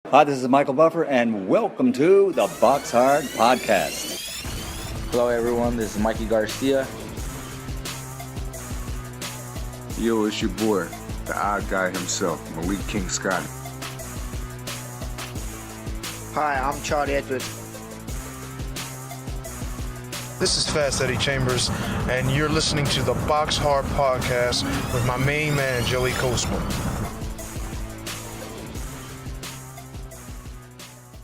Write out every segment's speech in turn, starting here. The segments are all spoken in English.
Hi, this is Michael Buffer, and welcome to the BoxHard Podcast. Hello, everyone. This is Mikey Garcia. Yo, it's your boy, the odd guy himself, Malik King Scotty. Hi, I'm Charlie Edwards. This is Fast Eddie Chambers, and you're listening to the BoxHard Podcast with my main man, Joey Coastman.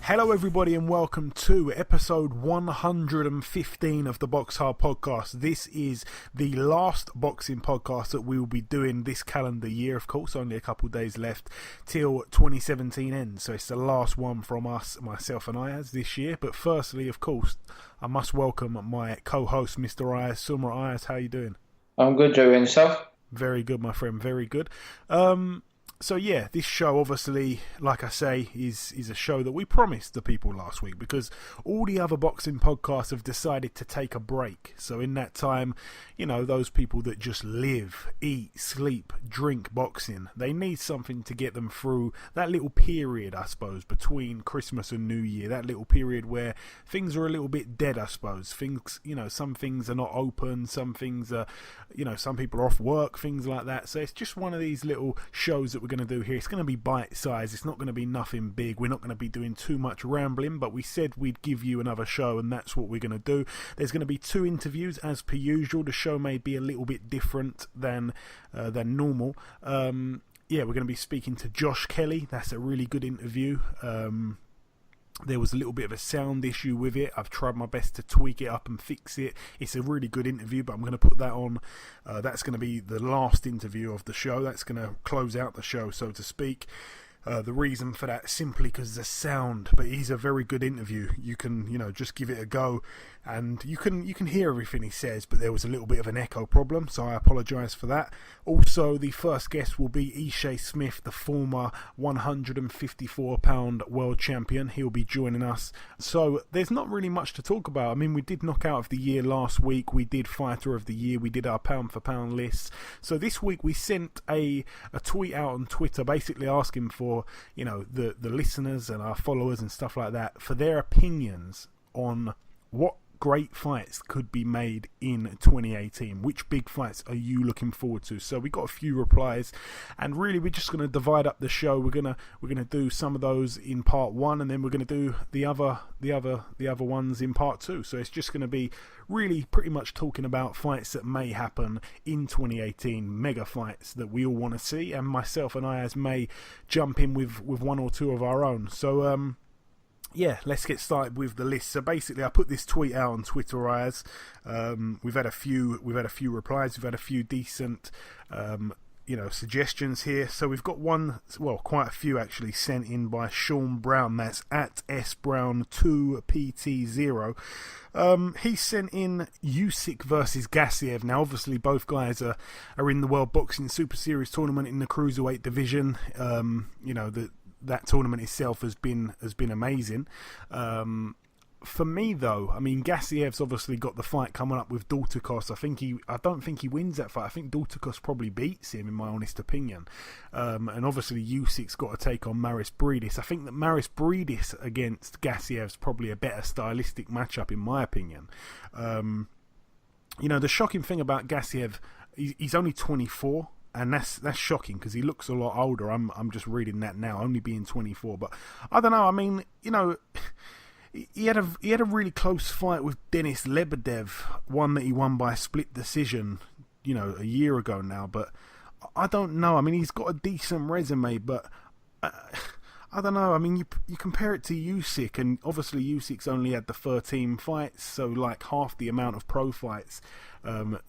Hello everybody and welcome to episode 115 of the BoxHard Podcast. This is the last boxing podcast that we will be doing this calendar year, of course, only a couple of days left till 2017 ends. So it's the last one from us, myself and Ayaz this year. But firstly, of course, I must welcome my co-host, Mr. Ayaz. Sumra Ayaz, how you doing? I'm good, Joey. And yourself? Very good, my friend, very good. So yeah, this show obviously, like I say, is a show that we promised the people last week because all the other boxing podcasts have decided to take a break. So in that time, you know, those people that just live, eat, sleep, drink boxing, they need something to get them through that little period, I suppose, between Christmas and New Year. That little period where things are a little bit dead, I suppose. Things, you know, some things are not open, some things are, you know, some people are off work, things like that. So it's just one of these little shows that we're going to do here. It's going to be bite-sized. It's not going to be nothing big. We're not going to be doing too much rambling, but we said we'd give you another show, and that's what we're going to do. There's going to be 2 interviews as per usual. The show may be a little bit different than normal. Yeah, we're going to be speaking to Josh Kelly. That's a really good interview. There was a little bit of a sound issue with it. I've tried my best to tweak it up and fix it. It's a really good interview, but I'm going to put that on. That's going to be the last interview of the show. That's going to close out the show, so to speak. The reason for that simply because the sound, but he's a very good interview. You can, you know, just give it a go, and you can hear everything he says, but there was a little bit of an echo problem, so I apologise for that. Also, the first guest will be Ishe Smith, the former 154-pound world champion. He'll be joining us. So there's not really much to talk about. I mean, we did Knockout of the Year last week. We did Fighter of the Year. We did our pound for pound lists. So this week we sent a tweet out on Twitter basically asking for, you know, the listeners and our followers and stuff like that for their opinions on what great fights could be made in 2018. Which big fights are you looking forward to? So we got a few replies, and really we're just going to divide up the show. We're gonna do some of those in part 1, and then we're going to do the other ones in part 2. So it's just going to be really pretty much talking about fights that may happen in 2018, mega fights that we all want to see, and myself and Ayaz may jump in with 1 or 2 of our own. So yeah, let's get started with the list. So basically, I put this tweet out on Twitter, Ayaz. We've had a few replies. We've had a few decent, suggestions here. So we've got quite a few actually sent in by Sean Brown. That's at sbrown2pt0. He sent in Usyk versus Gassiev. Now, obviously, both guys are in the World Boxing Super Series tournament in the cruiserweight division. That tournament itself has been amazing. For me, though, I mean, Gassiev's obviously got the fight coming up with Daltikos. I don't think he wins that fight. I think Daltikos probably beats him, in my honest opinion. And obviously, Usyk's got to take on Maris Bridis. I think that Maris Bridis against Gassiev's probably a better stylistic matchup, in my opinion. The shocking thing about Gassiev, he's only 24. And that's shocking because he looks a lot older. I'm just reading that now, only being 24. But I don't know. I mean, you know, he had a really close fight with Denis Lebedev, one that he won by split decision, you know, a year ago now. But I don't know. I mean, he's got a decent resume, but I don't know. I mean, you compare it to Usyk, and obviously Usyk's only had the 13 fights, so like half the amount of pro fights, than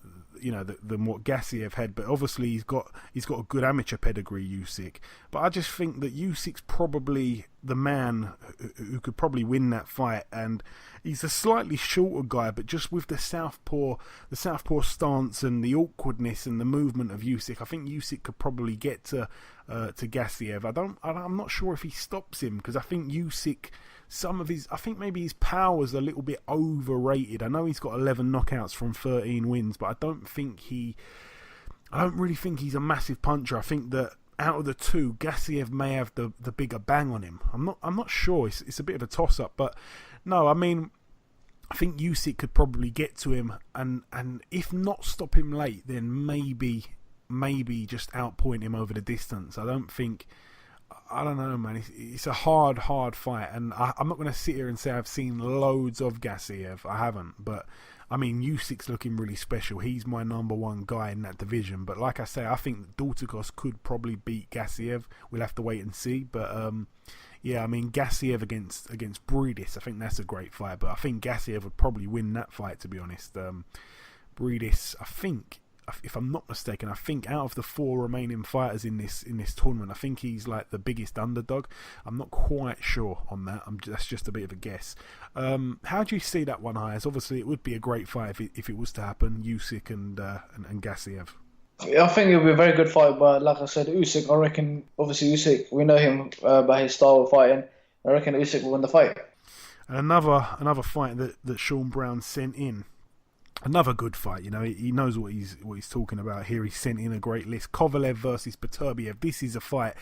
what Gassiev had. But obviously he's got a good amateur pedigree, Usyk. But I just think that Usyk's probably the man who could probably win that fight, and he's a slightly shorter guy, but just with the southpaw stance and the awkwardness and the movement of Usyk, I think Usyk could probably get to Gassiev. I'm not sure if he stops him, because I think Usyk, I think maybe his power's a little bit overrated. I know he's got 11 knockouts from 13 wins, but I don't really think he's a massive puncher. I think that out of the two, Gassiev may have the bigger bang on him. I'm not sure. It's a bit of a toss up, but no, I mean, I think Usyk could probably get to him, and if not stop him late, then maybe just outpoint him over the distance. I don't know, man. It's a hard fight, and I'm not going to sit here and say I've seen loads of Gassiev. I haven't, but I mean, Usyk's looking really special. He's my number one guy in that division. But like I say, I think Dorticos could probably beat Gassiev. We'll have to wait and see. But yeah, I mean, Gassiev against Breedis, I think that's a great fight. But I think Gassiev would probably win that fight, to be honest. Breedis, I think, if I'm not mistaken, I think out of the 4 remaining fighters in this tournament, I think he's like the biggest underdog. I'm not quite sure on that. That's just a bit of a guess. How do you see that one, Ayaz? Obviously, it would be a great fight if it was to happen. Usyk and Gassiev. I think it would be a very good fight, but like I said, Usyk, I reckon, obviously Usyk, we know him by his style of fighting. I reckon Usyk will win the fight. And another fight that Sean Brown sent in. Another good fight, you know. He knows what he's talking about here. He sent in a great list. Kovalev versus Beterbiev. This is a fight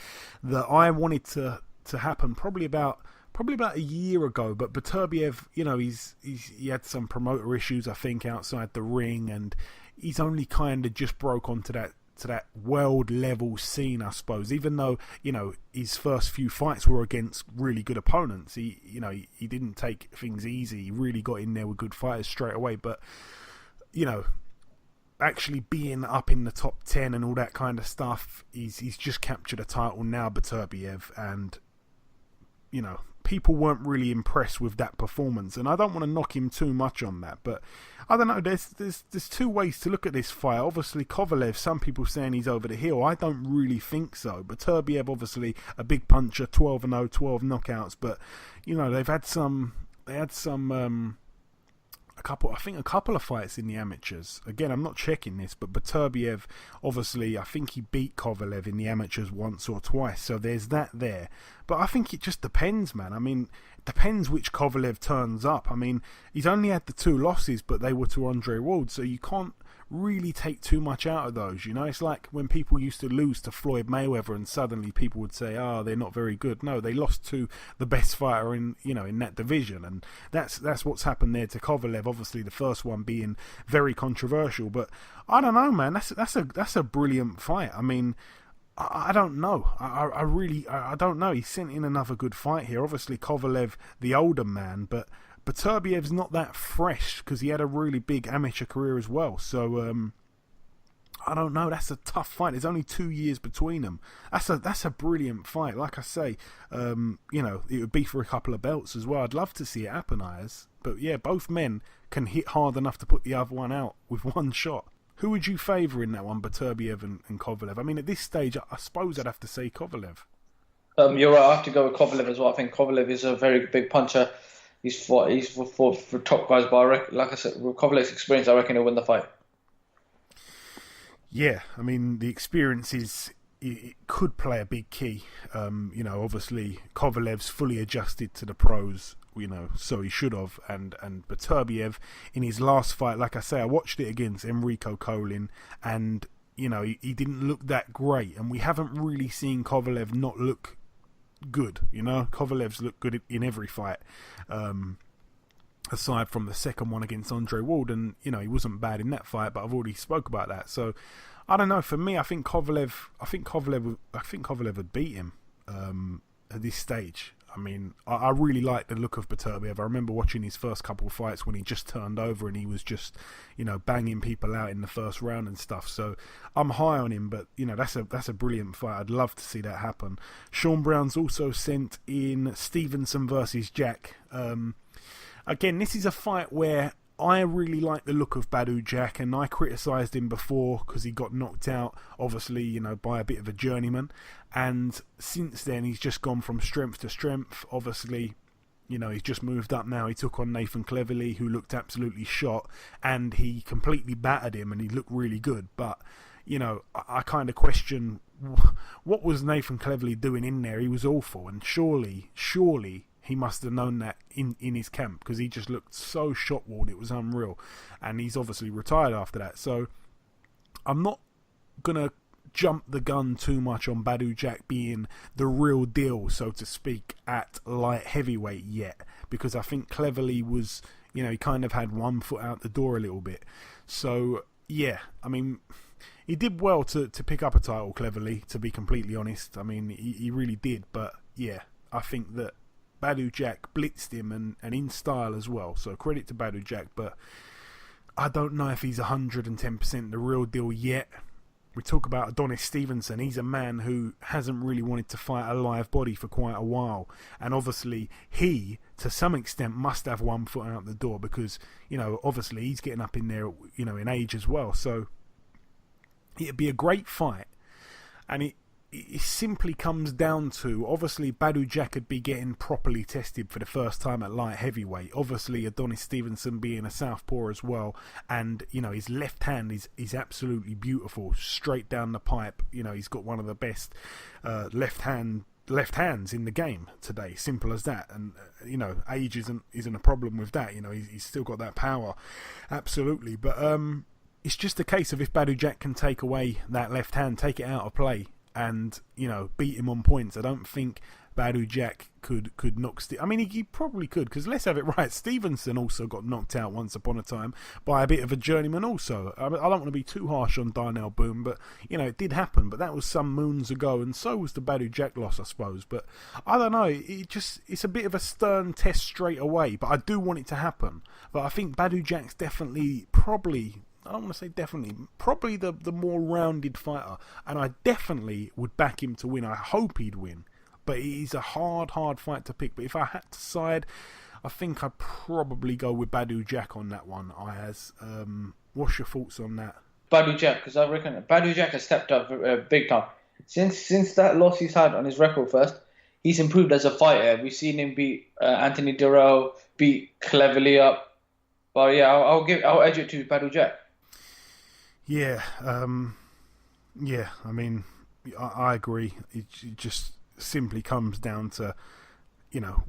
that I wanted to happen probably about a year ago. But Beterbiev, you know, he had some promoter issues, I think, outside the ring, and he's only kind of just broke onto that world level scene, I suppose. Even though, you know, his first few fights were against really good opponents, he didn't take things easy. He really got in there with good fighters straight away. But you know, actually being up in the top 10 and all that kind of stuff, he's just captured a title now, Beterbiev, and you know, people weren't really impressed with that performance, and I don't want to knock him too much on that, but I don't know, there's two ways to look at this fight. Obviously Kovalev, some people saying he's over the hill. I don't really think so. Beterbiev, obviously a big puncher, 12-0, 12 knockouts, but you know, they had some a couple of fights in the amateurs. Again, I'm not checking this, but Beterbiev, obviously, I think he beat Kovalev in the amateurs once or twice, so there's that there. But I think it just depends, man. I mean, it depends which Kovalev turns up. I mean, he's only had the 2 losses, but they were to Andre Ward, so you can't really take too much out of those, you know. It's like when people used to lose to Floyd Mayweather and suddenly people would say, they're not very good. No, they lost to the best fighter in that division, and that's what's happened there to Kovalev. Obviously the first one being very controversial, but I don't know, man. That's a brilliant fight. I mean, I don't know. I really don't know. He sent in another good fight here. Obviously Kovalev, the older man, but Beterbiev's not that fresh because he had a really big amateur career as well. So I don't know. That's a tough fight. There's only 2 years between them. That's a brilliant fight. Like I say, you know, it would be for a couple of belts as well. I'd love to see it happen, Ayaz. But yeah, both men can hit hard enough to put the other one out with one shot. Who would you favour in that one, Beterbiev and Kovalev? I mean, at this stage, I suppose I'd have to say Kovalev. You're right. I have to go with Kovalev as well. I think Kovalev is a very big puncher. He's for top guys, but I reckon, like I said, with Kovalev's experience, I reckon he'll win the fight. Yeah, I mean, the experience it could play a big key. You know, obviously Kovalev's fully adjusted to the pros, you know, so he should have. And Beterbiev in his last fight, like I say, I watched it against Enrico Colin, and you know, he didn't look that great, and we haven't really seen Kovalev not look good. You know, Kovalev's looked good in every fight, aside from the second one against Andre Ward, and you know, he wasn't bad in that fight, but I've already spoke about that. So I don't know, for me, I think Kovalev would beat him at this stage. I mean, I really like the look of Beterbiev. I remember watching his first couple of fights when he just turned over and he was just, you know, banging people out in the first round and stuff. So I'm high on him, but you know, that's a brilliant fight. I'd love to see that happen. Sean Brown's also sent in Stevenson versus Jack. Again, this is a fight where I really like the look of Badu Jack, and I criticised him before because he got knocked out, obviously, you know, by a bit of a journeyman. And since then, he's just gone from strength to strength. Obviously, you know, he's just moved up now. He took on Nathan Cleverly, who looked absolutely shot, and he completely battered him, and he looked really good. But, you know, I kind of question what was Nathan Cleverly doing in there. He was awful, and surely he must have known that in his camp, because he just looked so shot-worn. It was unreal. And he's obviously retired after that. So I'm not going to jumped the gun too much on Badou Jack being the real deal, so to speak, at light heavyweight yet, because I think Cleverly was, he kind of had one foot out the door a little bit. So, yeah, I mean, he did well to pick up a title, Cleverly, to be completely honest. I mean, he really did, but yeah, I think that Badou Jack blitzed him and in style as well, so credit to Badou Jack, but I don't know if he's 110% the real deal yet. We talk about Adonis Stevenson. He's a man who hasn't really wanted to fight a live body for quite a while. And obviously, he, to some extent, must have one foot out the door because, obviously he's getting up in there, in age as well. So, it'd be a great fight. And it simply comes down to, obviously, Badou Jack would be getting properly tested for the first time at light heavyweight. Obviously, Adonis Stevenson being a southpaw as well. And, his left hand is absolutely beautiful, straight down the pipe. He's got one of the best left hands in the game today. Simple as that. And, age isn't a problem with that. He's still got that power. Absolutely. But it's just a case of if Badou Jack can take away that left hand, take it out of play, and beat him on points. I don't think Badou Jack could knock I mean, he probably could, because let's have it right, Stevenson also got knocked out once upon a time by a bit of a journeyman also. I don't want to be too harsh on Darnell Boone, but it did happen, but that was some moons ago, and so was the Badou Jack loss, I suppose. But I don't know, it's a bit of a stern test straight away, but I do want it to happen. But I think Badou Jack's definitely, probably the more rounded fighter, and I definitely would back him to win. I hope he'd win, but it is a hard fight to pick. But if I had to side, I think I'd probably go with Badou Jack on that one. Ayaz, what's your thoughts on that? Badou Jack, because I reckon Badou Jack has stepped up big time since that loss he's had on his record first. He's improved as a fighter. We've seen him beat Anthony Durrell, beat Cleverly up. But yeah, I'll edge it to Badou Jack. Yeah, I mean, I agree. It just simply comes down to,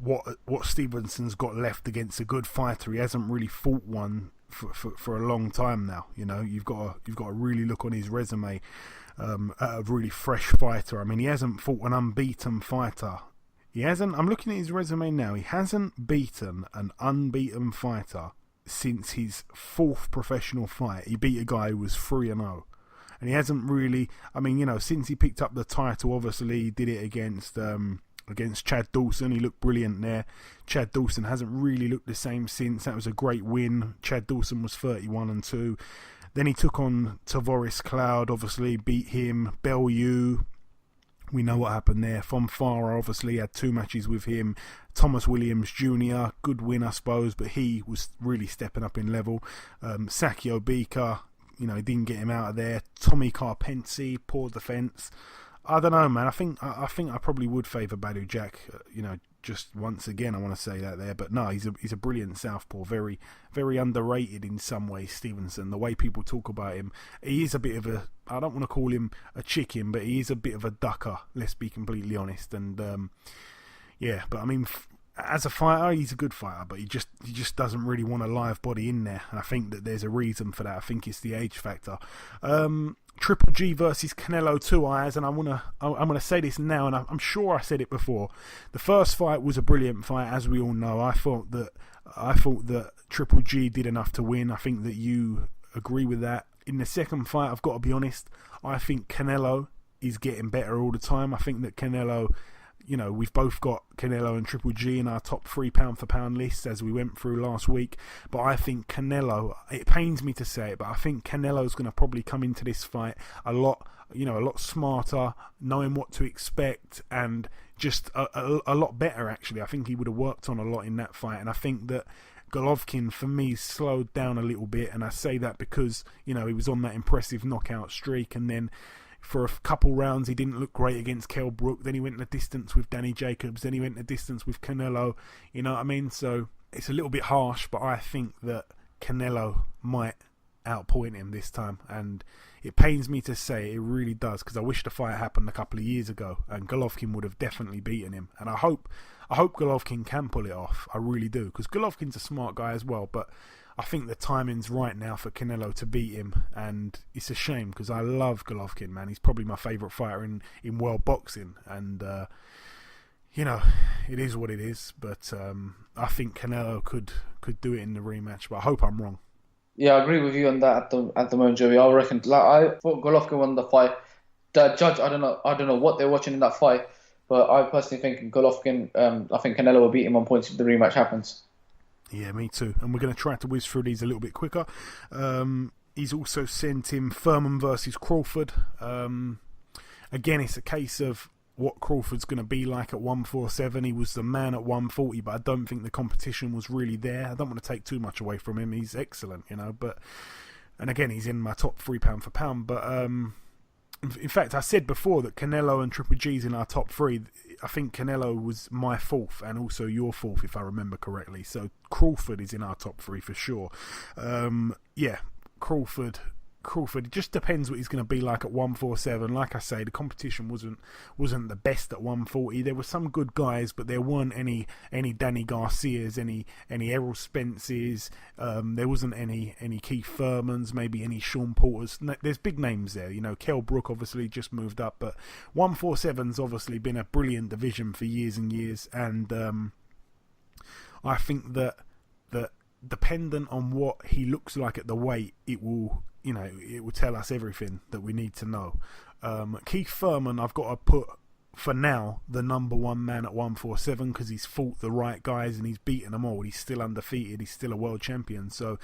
what Stevenson's got left against a good fighter. He hasn't really fought one for a long time now. You've got to really look on his resume at a really fresh fighter. I mean, he hasn't fought an unbeaten fighter. I'm looking at his resume now. He hasn't beaten an unbeaten fighter since his fourth professional fight. He beat a guy who was 3-0, and he hasn't really, since he picked up the title, obviously he did it against Chad Dawson. He looked brilliant there. Chad Dawson hasn't really looked the same since. That was a great win. Chad Dawson was 31-2. Then he took on Tavoris Cloud, obviously beat him. Bellew, we know what happened there. Fonfara obviously had 2 matches with him. Thomas Williams Jr., good win, I suppose, but he was really stepping up in level. Sakio Bika, he didn't get him out of there. Tommy Carpensi, poor defence. I don't know, man. I think I probably would favour Badou Jack. Just once again, I want to say that there. But no, he's a brilliant southpaw. Very, very underrated in some ways, Stevenson. The way people talk about him, he is a bit of a, I don't want to call him a chicken, but he is a bit of a ducker, let's be completely honest. And yeah, but I mean, as a fighter, he's a good fighter, but he just doesn't really want a live body in there. And I think that there's a reason for that. I think it's the age factor. Triple G versus Canelo 2, Ayaz, and I'm gonna say this now, and I'm sure I said it before. The first fight was a brilliant fight, as we all know. I thought that Triple G did enough to win. I think that you agree with that. In the second fight, I've got to be honest, I think Canelo is getting better all the time. I think that Canelo, we've both got Canelo and Triple G in our top 3 pound for pound lists as we went through last week. But I think Canelo, it pains me to say it, but I think Canelo's going to probably come into this fight a lot smarter, knowing what to expect, and just a lot better, actually. I think he would have worked on a lot in that fight. And I think that Golovkin, for me, slowed down a little bit. And I say that because, he was on that impressive knockout streak, and then for a couple rounds he didn't look great against Kell Brook. Then he went the distance with Danny Jacobs. Then he went the distance with Canelo. You know what I mean? So it's a little bit harsh, but I think that Canelo might outpoint him this time. And it pains me to say it really does, because I wish the fight happened a couple of years ago and Golovkin would have definitely beaten him. And I hope Golovkin can pull it off. I really do, because Golovkin's a smart guy as well. But I think the timing's right now for Canelo to beat him, and it's a shame because I love Golovkin, man. He's probably my favourite fighter in world boxing, and it is what it is. But I think Canelo could do it in the rematch, but I hope I'm wrong. Yeah, I agree with you on that at the moment, Joey. I reckon I thought Golovkin won the fight. The judge, I don't know what they're watching in that fight, but I personally think Golovkin. I think Canelo will beat him on points if the rematch happens. Yeah, me too. And we're going to try to whiz through these a little bit quicker. He's also sent him Thurman versus Crawford. Again, it's a case of what Crawford's going to be like at 147. He was the man at 140, but I don't think the competition was really there. I don't want to take too much away from him. He's excellent, but and again, he's in my top 3 pound for pound. But in fact, I said before that Canelo and Triple G's in our top 3. I think Canelo was my 4th and also your 4th, if I remember correctly. So Crawford is in our top 3 for sure. Crawford. It just depends what he's going to be like at 147. Like I say, the competition wasn't the best at 140. There were some good guys, but there weren't any Danny Garcias, any Errol Spences. There wasn't any Keith Thurmans, maybe any Sean Porters. There's big names there. Kell Brook obviously just moved up, but 147's obviously been a brilliant division for years and years, and I think that dependent on what he looks like at the weight, it will tell us everything that we need to know. Keith Thurman, I've got to put, for now, the number 1 man at 147 because he's fought the right guys and he's beaten them all. He's still undefeated. He's still a world champion. So,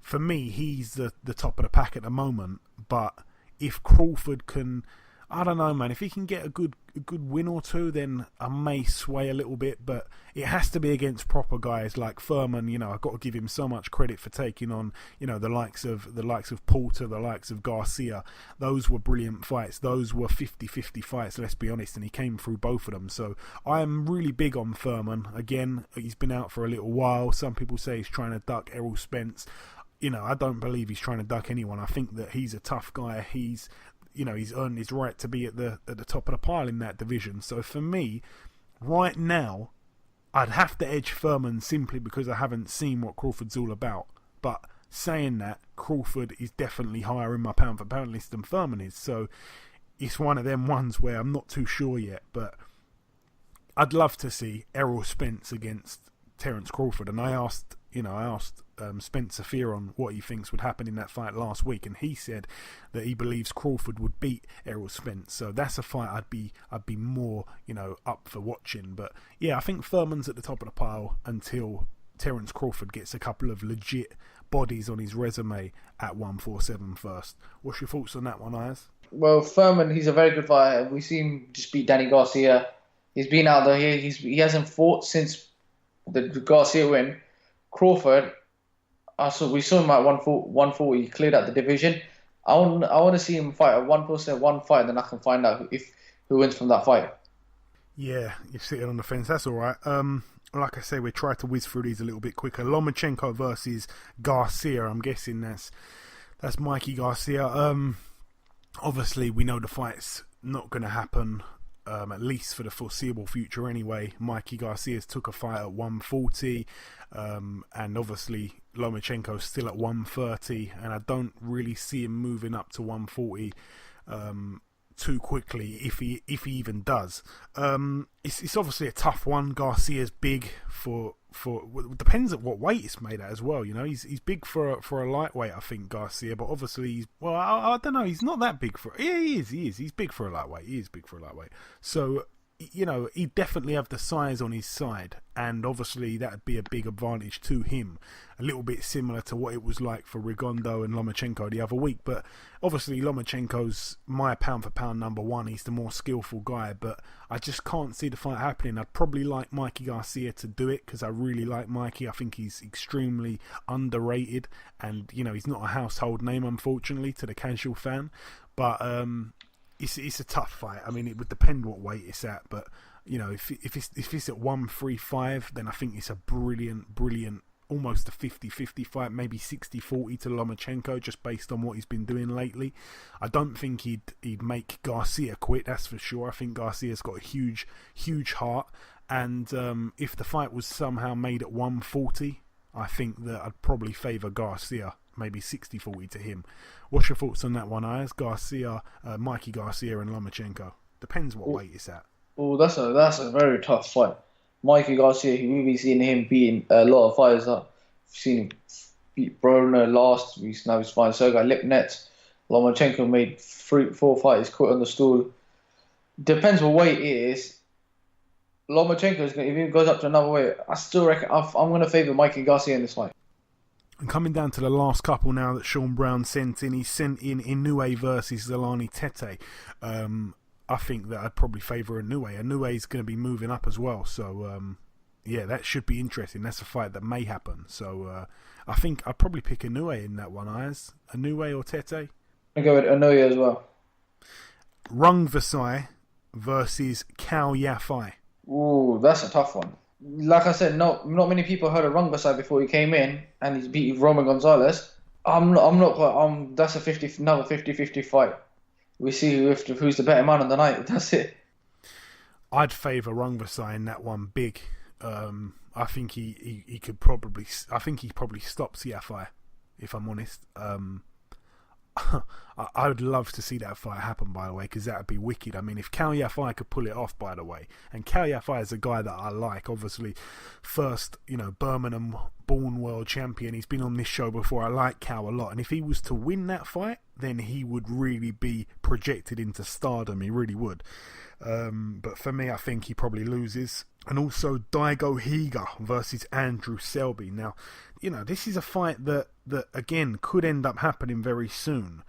for me, he's the top of the pack at the moment. But if Crawford can... I don't know, man. If he can get a good win or two, then I may sway a little bit. But it has to be against proper guys like Thurman. I've got to give him so much credit for taking on, the likes of Porter, the likes of Garcia. Those were brilliant fights. Those were 50-50 fights. Let's be honest, and he came through both of them. So I am really big on Thurman. Again, he's been out for a little while. Some people say he's trying to duck Errol Spence. I don't believe he's trying to duck anyone. I think that he's a tough guy. He's earned his right to be at the top of the pile in that division. So for me, right now, I'd have to edge Thurman simply because I haven't seen what Crawford's all about. But saying that, Crawford is definitely higher in my pound for pound list than Thurman is. So it's one of them ones where I'm not too sure yet. But I'd love to see Errol Spence against Terence Crawford. And I asked Spencer Fearon what he thinks would happen in that fight last week, and he said that he believes Crawford would beat Errol Spence. So that's a fight I'd be more up for watching. But yeah, I think Thurman's at the top of the pile until Terence Crawford gets a couple of legit bodies on his resume at 147 first. What's your thoughts on that one, Ayaz? Well, Thurman, he's a very good fighter. We see him just beat Danny Garcia. He's been out there. He hasn't fought since the Garcia win. Crawford, we saw him at 140, cleared out the division. I want to see him fight at 147, one fight, then I can find out who wins from that fight. Yeah, you're sitting on the fence. That's all right. Like I say, we try to whiz through these a little bit quicker. Lomachenko versus Garcia. I'm guessing that's Mikey Garcia. Obviously, we know the fight's not going to happen. At least for the foreseeable future anyway. Mikey Garcia's took a fight at 140, and obviously Lomachenko's still at 130, and I don't really see him moving up to 140 too quickly if he even does. It's obviously a tough one. Garcia's big for depends at what weight it's made at as well. He's big for a lightweight, I think, Garcia, but obviously I don't know, he's not that big for. Yeah, he is. He's big for a lightweight. He is big for a lightweight. So he'd definitely have the size on his side, and obviously that'd be a big advantage to him. A little bit similar to what it was like for Rigondeaux and Lomachenko the other week, but obviously Lomachenko's my pound for pound number 1. He's the more skillful guy, but I just can't see the fight happening. I'd probably like Mikey Garcia to do it because I really like Mikey. I think he's extremely underrated, and he's not a household name, unfortunately, to the casual fan. But it's a tough fight. I mean, it would depend what weight it's at, but if it's at 135, then I think it's a brilliant, almost a 50-50 fight, maybe 60-40 to Lomachenko, just based on what he's been doing lately. I don't think he'd make Garcia quit, that's for sure. I think Garcia's got a huge heart, and if the fight was somehow made at 140, I think that I'd probably favour Garcia, maybe 60-40 to him. What's your thoughts on that one, Ayaz? Garcia, Mikey Garcia and Lomachenko. Depends what weight it's at. Oh, that's a very tough fight. Mikey Garcia, we've been seeing him beating a lot of fighters. We've seen him beat Broner last. Now he's fighting Sergei Lipnets. Lomachenko made 3-4 fights, quit on the stool. Depends what weight it is. Lomachenko is going. If he goes up to another weight, I still reckon I'm going to favour Mikey Garcia in this fight. And coming down to the last couple now that Sean Brown sent in, he sent in Inoue versus Zolani Tete. I think that I'd probably favour Inoue. Inoue is going to be moving up as well, so yeah, that should be interesting. That's a fight that may happen. So I think I'd probably pick Inoue in that one, Ayaz. Inoue or Tete? I go with Inoue as well. Rung Vasai versus Cao Yafai. Ooh, that's a tough one. Like I said, not many people heard of Rung Vasai before he came in, and he's beat Roman Gonzalez. That's another 50-50 fight. We see who's the better man on the night. That's it. I'd favour Rung Vasai in that one big. I think he could probably. I think he probably stops Yafai, if I'm honest. I would love to see that fight happen, by the way, because that would be wicked. I mean, if Cao Yafai could pull it off, by the way, and Cao Yafai is a guy that I like, obviously, first, Birmingham-born world champion. He's been on this show before. I like Cao a lot, and if he was to win that fight, then he would really be projected into stardom. He really would. But for me, I think he probably loses. And also Daigo Higa versus Andrew Selby. Now, this is a fight that again could end up happening very soon.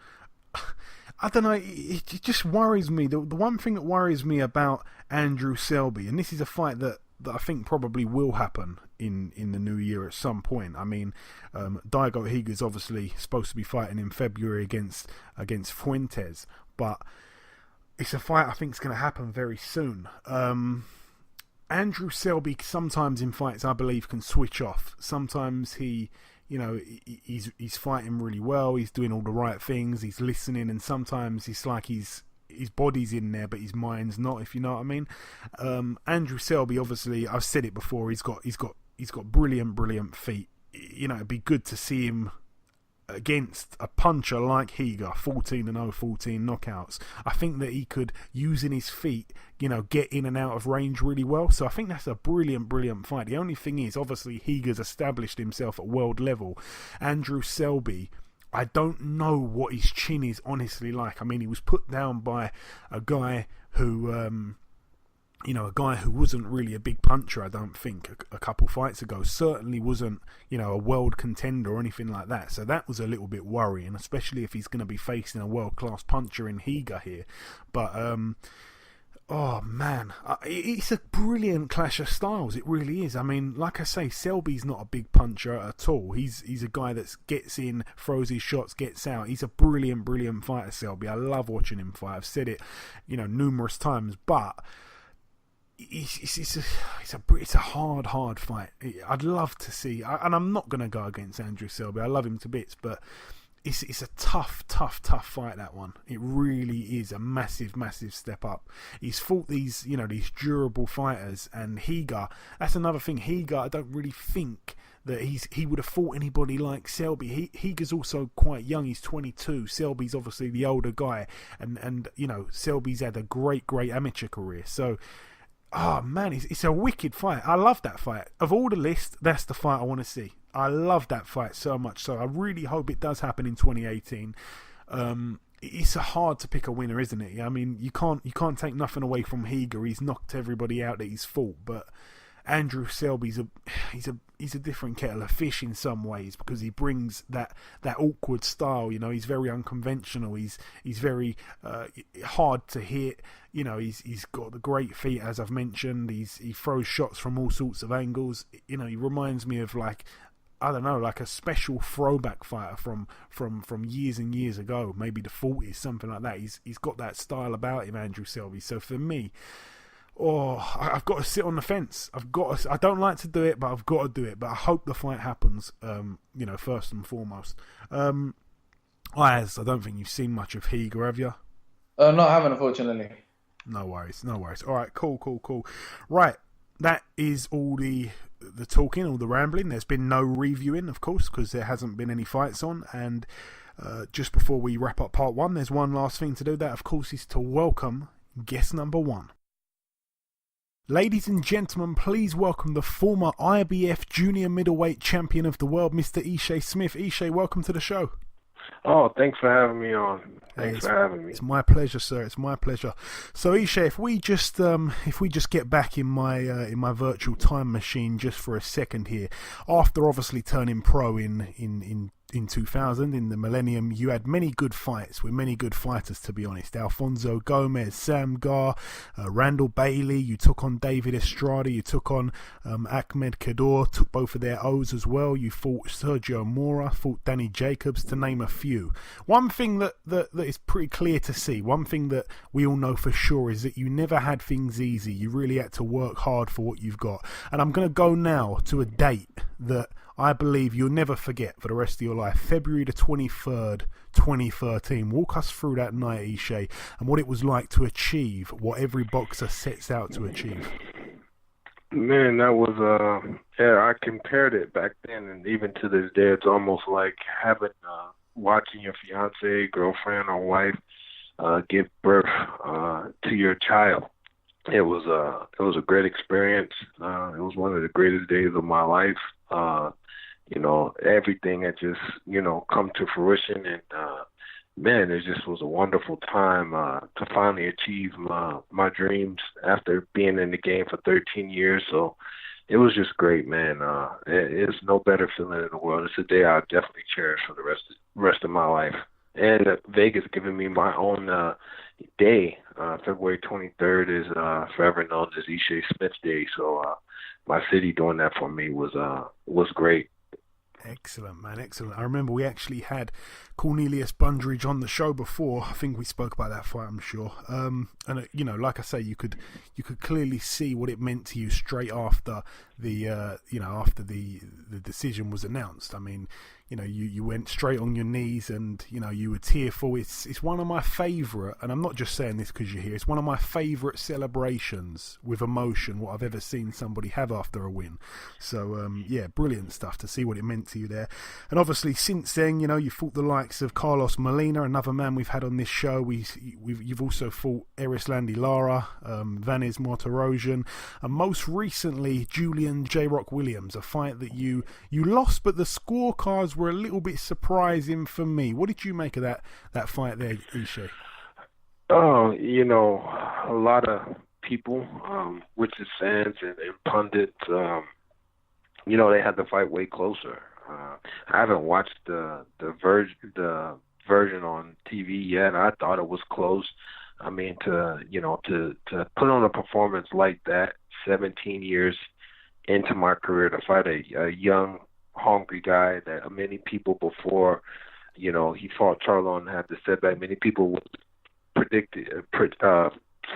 I don't know, it just worries me. The one thing that worries me about Andrew Selby, and this is a fight that I think probably will happen in the new year at some point. I mean, Daigo Higa is obviously supposed to be fighting in February against Fuentes, but it's a fight I think is going to happen very soon. Andrew Selby sometimes in fights, I believe, can switch off. Sometimes he's fighting really well. He's doing all the right things. He's listening, and sometimes it's like his body's in there, but his mind's not. If you know what I mean. Andrew Selby, obviously, I've said it before. He's got brilliant feet. It'd be good to see him against a puncher like Higa, 14-0, 14 knockouts. I think that he could, using his feet, get in and out of range really well. So I think that's a brilliant fight. The only thing is, obviously, Higa's established himself at world level. Andrew Selby, I don't know what his chin is honestly like. I mean, he was put down by a guy who wasn't really a big puncher, I don't think, a couple fights ago. Certainly wasn't, a world contender or anything like that. So that was a little bit worrying, especially if he's going to be facing a world-class puncher in Higa here. But, oh man, it's a brilliant clash of styles. It really is. I mean, like I say, Selby's not a big puncher at all. He's a guy that gets in, throws his shots, gets out. He's a brilliant fighter, Selby. I love watching him fight. I've said it, numerous times, but it's a hard fight. I'd love to see, and I'm not going to go against Andrew Selby. I love him to bits, but it's a tough fight, that one. It really is a massive step up. He's fought these durable fighters, and Higa, that's another thing. Higa, I don't really think that he would have fought anybody like Selby. Higa's also quite young. He's 22. Selby's obviously the older guy, and Selby's had a great amateur career. So, oh man, it's a wicked fight. I love that fight. Of all the list, that's the fight I want to see. I love that fight so much. So I really hope it does happen in 2018. It's hard to pick a winner, isn't it? I mean, you can't take nothing away from Higa. He's knocked everybody out that he's fought, but Andrew Selby's a different kettle of fish in some ways, because he brings that awkward style. He's very unconventional. He's very hard to hit. He's got the great feet, as I've mentioned. He throws shots from all sorts of angles. He reminds me of like a special throwback fighter from years and years ago, maybe the 40s, something like that. He's got that style about him, Andrew Selby. So for me, I've got to sit on the fence. I don't like to do it, but I've got to do it. But I hope the fight happens, first and foremost. Ayaz, I don't think you've seen much of Higa, have you? No, I haven't, unfortunately. No worries. All right, cool. Right, that is all the the talking, all the rambling. There's been no reviewing, of course, because there hasn't been any fights on. And just before we wrap up part one, there's one last thing to do. That, of course, is to welcome guest number one. Ladies and gentlemen, please welcome the former IBF Junior-Middleweight champion of the world, Mr. Ishe Smith. Ishe, welcome to the show. Oh, thanks for having me on. Thanks for having me. It's my pleasure, sir. It's my pleasure. So, Ishe, if we just get back in my virtual time machine just for a second here, after obviously turning pro in 2000, in the millennium, you had many good fights with many good fighters, to be honest. Alfonso Gomez, Sam Gar, Randall Bailey. You took on David Estrada. You took on Ahmed Kaddour. Took both of their O's as well. You fought Sergio Mora, fought Danny Jacobs, to name a few. One thing that is pretty clear to see, one thing that we all know for sure, is that you never had things easy. You really had to work hard for what you've got. And I'm going to go now to a date that I believe you'll never forget for the rest of your life. February the 23rd, 2013. Walk us through that night, Ishe, and what it was like to achieve what every boxer sets out to achieve. Man, that was, I compared it back then, and even to this day, it's almost like watching your fiance, girlfriend, or wife give birth to your child. It was a great experience. It was one of the greatest days of my life. Everything had just, come to fruition. And, man, it just was a wonderful time to finally achieve my dreams after being in the game for 13 years. So it was just great, man. It's no better feeling in the world. It's a day I'll definitely cherish for the rest of my life. And Vegas giving me my own day. February 23rd is forever known as Ishe Smith Day. So my city doing that for me was great. Excellent, man, excellent. I remember we actually had Cornelius Bundridge on the show before. I think we spoke about that fight, I'm sure. And like I say, you could clearly see what it meant to you straight after the decision was announced. I mean, you went straight on your knees and, you were tearful. It's one of my favourite, and I'm not just saying this because you're here, it's one of my favourite celebrations with emotion, what I've ever seen somebody have after a win. So, brilliant stuff to see what it meant to you there. And obviously since then, you fought the likes of Carlos Molina, another man we've had on this show. You've also fought Erislandy Lara, Vanes Martirosyan, and most recently Julian J-Rock Williams, a fight that you lost, but the scorecards were a little bit surprising for me. What did you make of that fight there, Ishe? Oh, a lot of people, which is fans and pundits, they had the fight way closer. I haven't watched the version on TV yet. I thought it was close. I mean, to put on a performance like that, 17 years into my career, to fight a young, hungry guy that many people before, he fought Charlo and had the setback. Many people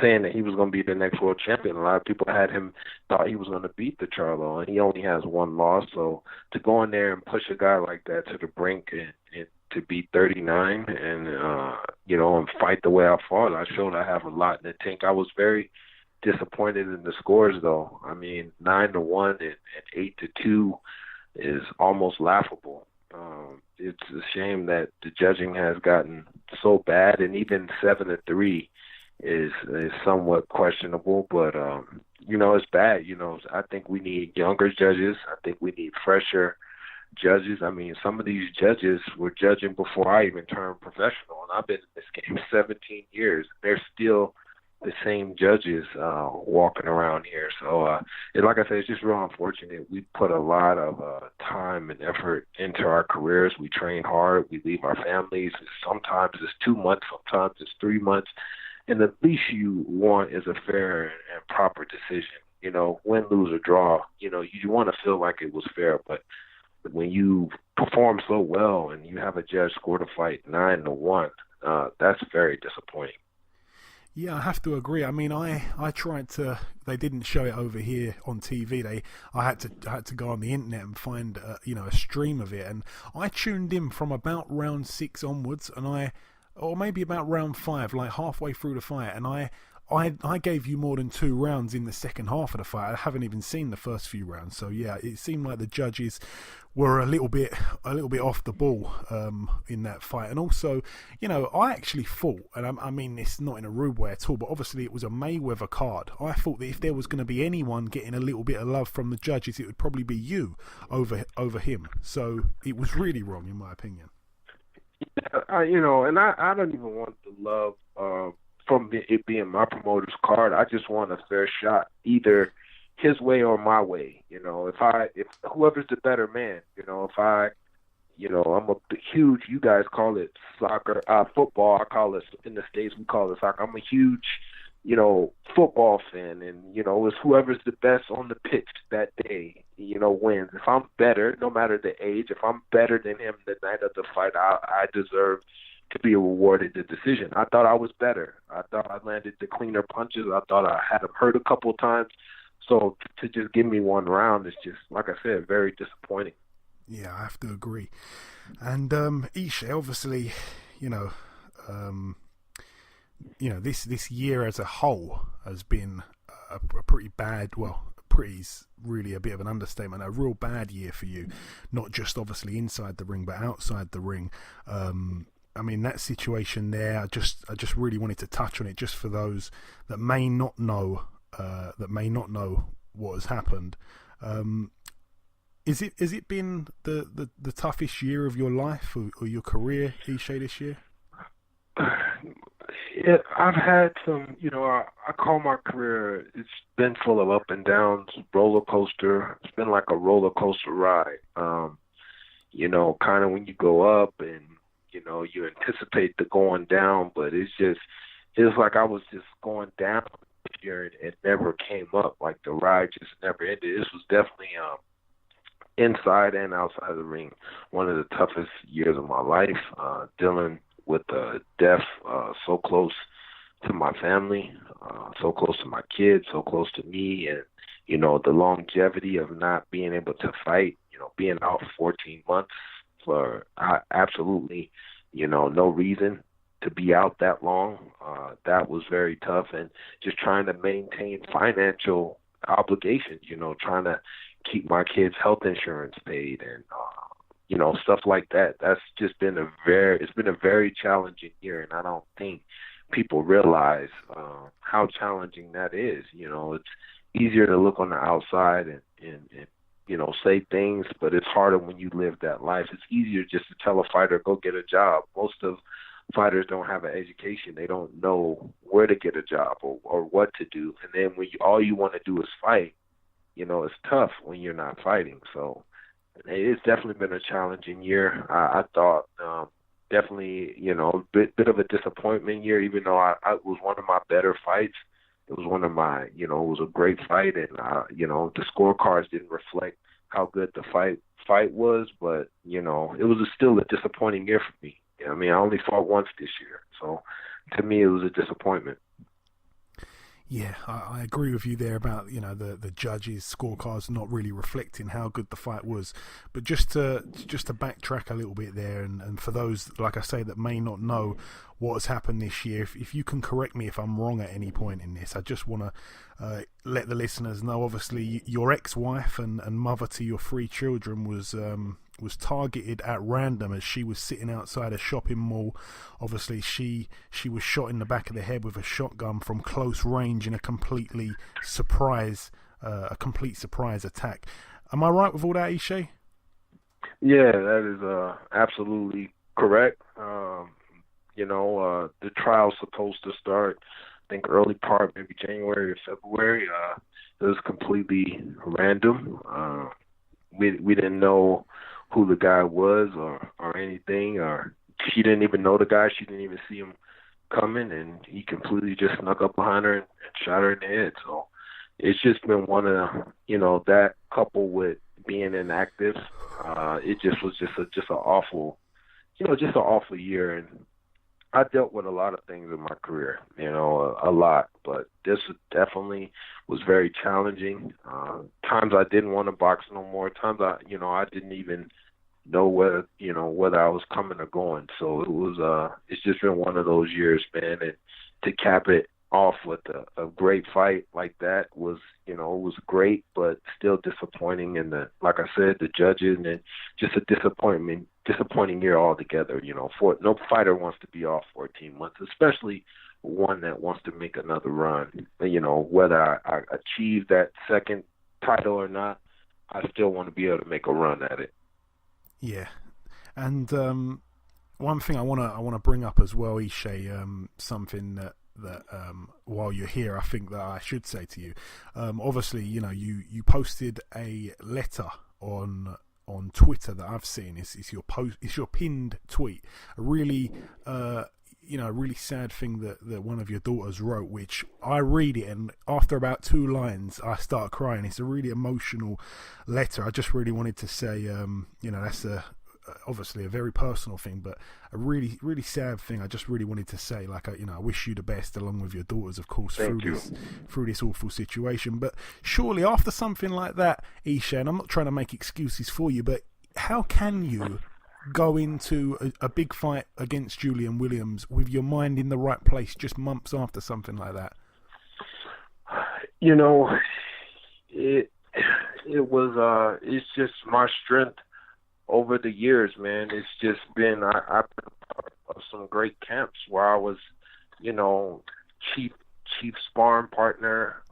saying that he was going to be the next world champion. A lot of people thought he was going to beat the Charlo, and he only has one loss. So to go in there and push a guy like that to the brink and to be 39 and, and fight the way I fought, I showed I have a lot in the tank. I was very disappointed in the scores, though. I mean, 9-1 and 8-2 is almost laughable. It's a shame that the judging has gotten so bad, and even 7-3 is somewhat questionable, but it's bad. I think we need younger judges. I think we need fresher judges. I mean, some of these judges were judging before I even turned professional, and I've been in this game 17 years. They're still the same judges walking around here. So, like I said, it's just real unfortunate. We put a lot of time and effort into our careers. We train hard. We leave our families. Sometimes it's 2 months. Sometimes it's 3 months. And the least you want is a fair and proper decision. Win, lose, or draw. You want to feel like it was fair. But when you perform so well and you have a judge score the fight 9-1, that's very disappointing. Yeah, I have to agree. I mean, I tried to. They didn't show it over here on TV. I had to go on the internet and find a stream of it, and I tuned in from about round 6 onwards, or maybe about round 5, like halfway through the fight, and I I gave you more than 2 rounds in the second half of the fight. I haven't even seen the first few rounds. So yeah, it seemed like the judges were a little bit off the ball in that fight. And also, I actually thought, and I mean this not in a rude way at all, but obviously it was a Mayweather card. I thought that if there was going to be anyone getting a little bit of love from the judges, it would probably be you over him. So it was really wrong, in my opinion. And I don't even want the love from it being my promoter's card. I just want a fair shot, either his way or my way. If whoever's the better man, I'm a huge, you guys call it soccer, football. I call it, in the States, we call it soccer. I'm a huge, football fan, and, it's whoever's the best on the pitch that day, wins. If I'm better, no matter the age, if I'm better than him the night of the fight, I deserve to be awarded the decision. I thought I was better. I thought I landed the cleaner punches. I thought I had him hurt a couple of times. So to just give me 1 round is just, like I said, very disappointing. Yeah, I have to agree. And Ishe, obviously, this year as a whole has been a pretty bad. Well, pretty is really a bit of an understatement. A real bad year for you, not just obviously inside the ring, but outside the ring. I mean, that situation there, I just really wanted to touch on it, just for those that may not know what has happened. Is it been the toughest year of your life or your career, Ishe, this year? Yeah, I've had some, I call my career, it's been full of up and downs, roller coaster. It's been like a roller coaster ride. Kind of when you go up and, you anticipate the going down, but it's like I was just going down here and it never came up. Like the ride just never ended. This was definitely inside and outside of the ring, one of the toughest years of my life, dealing with death so close to my family, so close to my kids, so close to me, and, the longevity of not being able to fight, being out 14 months for absolutely, no reason to be out that long. That was very tough, and just trying to maintain financial obligations, trying to keep my kids' health insurance paid and, stuff like that. That's just been it's been a very challenging year, and I don't think people realize how challenging that is. It's easier to look on the outside and say things, but it's harder when you live that life. It's easier just to tell a fighter, go get a job. Most of fighters don't have an education. They don't know where to get a job or what to do. And then when all you want to do is fight, it's tough when you're not fighting. So it's definitely been a challenging year. I thought definitely, a bit of a disappointment year, even though it was one of my better fights. It was one of my, it was a great fight, and, the scorecards didn't reflect how good the fight was, but, it was still a disappointing year for me. I mean, I only fought once this year, so to me it was a disappointment. Yeah, I agree with you there about, the judges' scorecards not really reflecting how good the fight was. But just to backtrack a little bit there, and for those, like I say, that may not know what has happened this year, if you can correct me if I'm wrong at any point in this, I just want to let the listeners know, obviously, your ex-wife and mother to your 3 children was targeted at random as she was sitting outside a shopping mall. Obviously, she was shot in the back of the head with a shotgun from close range in a complete surprise attack. Am I right with all that, Ishe? Yeah, that is absolutely correct. The trial's supposed to start, I think, early part, maybe January or February. It was completely random. We didn't know who the guy was or anything, or she didn't even know the guy. She didn't even see him coming, and he completely just snuck up behind her and shot her in the head. So it's just been one of that coupled with being inactive. It just was just an awful, just an awful year. And I dealt with a lot of things in my career, a lot, but this definitely was very challenging. Times I didn't want to box no more. Times I didn't even know whether I was coming or going. So it was, it's just been one of those years, man. And to cap it off with a great fight like that was, it was great, but still disappointing. And like I said, the judges, and just a disappointing year altogether. For no fighter wants to be off 14 months, especially one that wants to make another run. Whether I achieve that second title or not, I still want to be able to make a run at it. Yeah, and one thing I wanna bring up as well, Ishe, something that while you're here, I think that I should say to you. Obviously, you posted a letter on Twitter that I've seen. It's your post. It's your pinned tweet. A really really sad thing that one of your daughters wrote, which I read it, and after about 2 lines I start crying. It's a really emotional letter. I just really wanted to say, that's obviously a very personal thing, but a really, really sad thing. I just really wanted to say, I wish you the best, along with your daughters, of course, through this awful situation. But surely after something like that, Ishe, and I'm not trying to make excuses for you, but how can you go into a big fight against Julian Williams with your mind in the right place just months after something like that? It's just my strength over the years, man. It's just been, I've been part of some great camps where I was, chief sparring partner,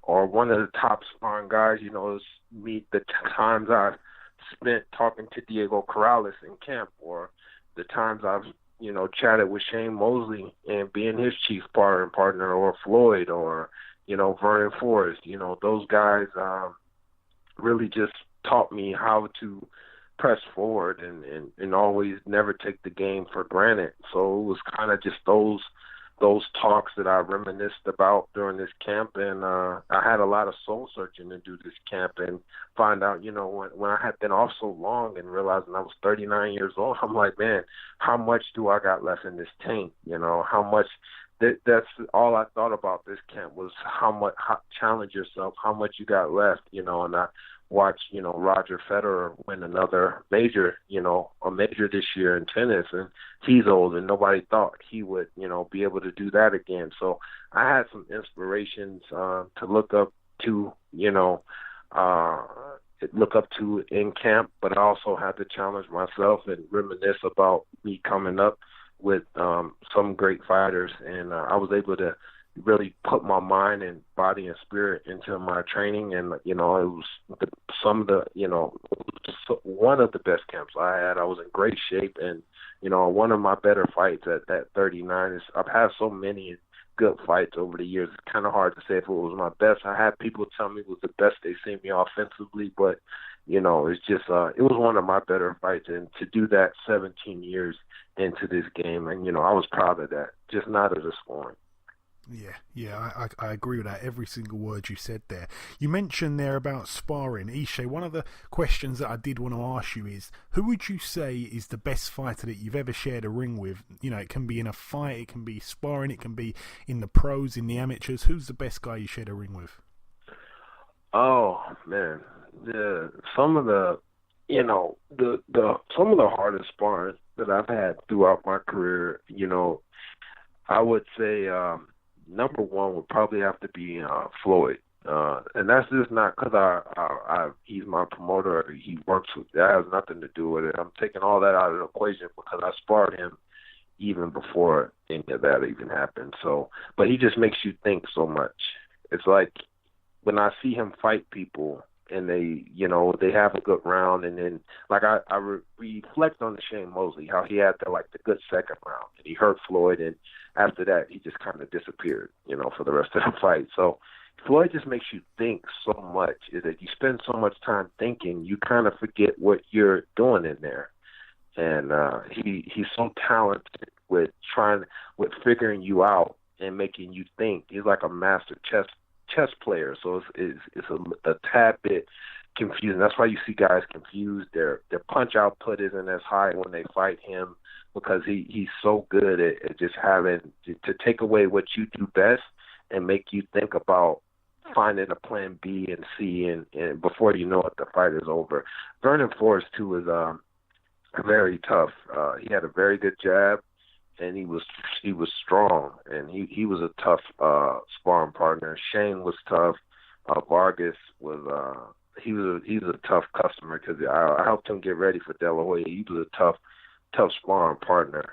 or one of the top sparring guys. It's me, the times I've spent talking to Diego Corrales in camp, or the times I've, chatted with Shane Mosley and being his chief sparring partner, or Floyd, or, Vernon Forrest. Those guys really just taught me how to press forward and always never take the game for granted. So it was kind of just those talks that I reminisced about during this camp, and I had a lot of soul searching to do this camp and find out, when I had been off so long and realizing I was 39 years old, I'm like, man, how much do I got left in this tank? How much? That's all I thought about this camp was how challenge yourself, how much you got left, and I watched, Roger Federer win another major, a major this year in tennis, and he's old, and nobody thought he would, be able to do that again. So I had some inspirations to look up to, in camp, but I also had to challenge myself and reminisce about me coming up with some great fighters, and I was able to really put my mind and body and spirit into my training, and it was one of the best camps I had. I was in great shape, and one of my better fights at 39 is I've had so many good fights over the years. It's kind of hard to say if it was my best. I had people tell me it was the best they've seen me offensively, but it's just it was one of my better fights, and to do that 17 years into this game, and I was proud of that, just not as a scoring. Yeah, I agree with that. Every single word you said there. You mentioned there about sparring. Ishe, one of the questions that I did want to ask you is, who would you say is the best fighter that you've ever shared a ring with? It can be in a fight, it can be sparring, it can be in the pros, in the amateurs. Who's the best guy you shared a ring with? Oh, man. Some of the hardest sparring that I've had throughout my career, I would say number one would probably have to be Floyd, and that's just not because he's my promoter. He works with that, has nothing to do with it. I'm taking all that out of the equation because I sparred him even before any of that even happened. So, but he just makes you think so much. It's like when I see him fight people, and they have a good round, and then I reflect on the Shane Mosley, how he had the good second round, and he hurt Floyd, and after that he just kind of disappeared, for the rest of the fight. So Floyd just makes you think so much. Is that you spend so much time thinking, you kind of forget what you're doing in there, and he's so talented with figuring you out and making you think. He's like a master chess player, so it's a tad bit confusing. That's why you see guys confused. Their punch output isn't as high when they fight him, because he's so good at just having to take away what you do best and make you think about finding a plan B and C, and before you know it, the fight is over. Vernon Forrest too is very tough. He had a very good jab, and he was strong, and he was a tough sparring partner. Shane was tough. Vargas was he was a tough customer because I helped him get ready for De La Hoya. He was a tough sparring partner.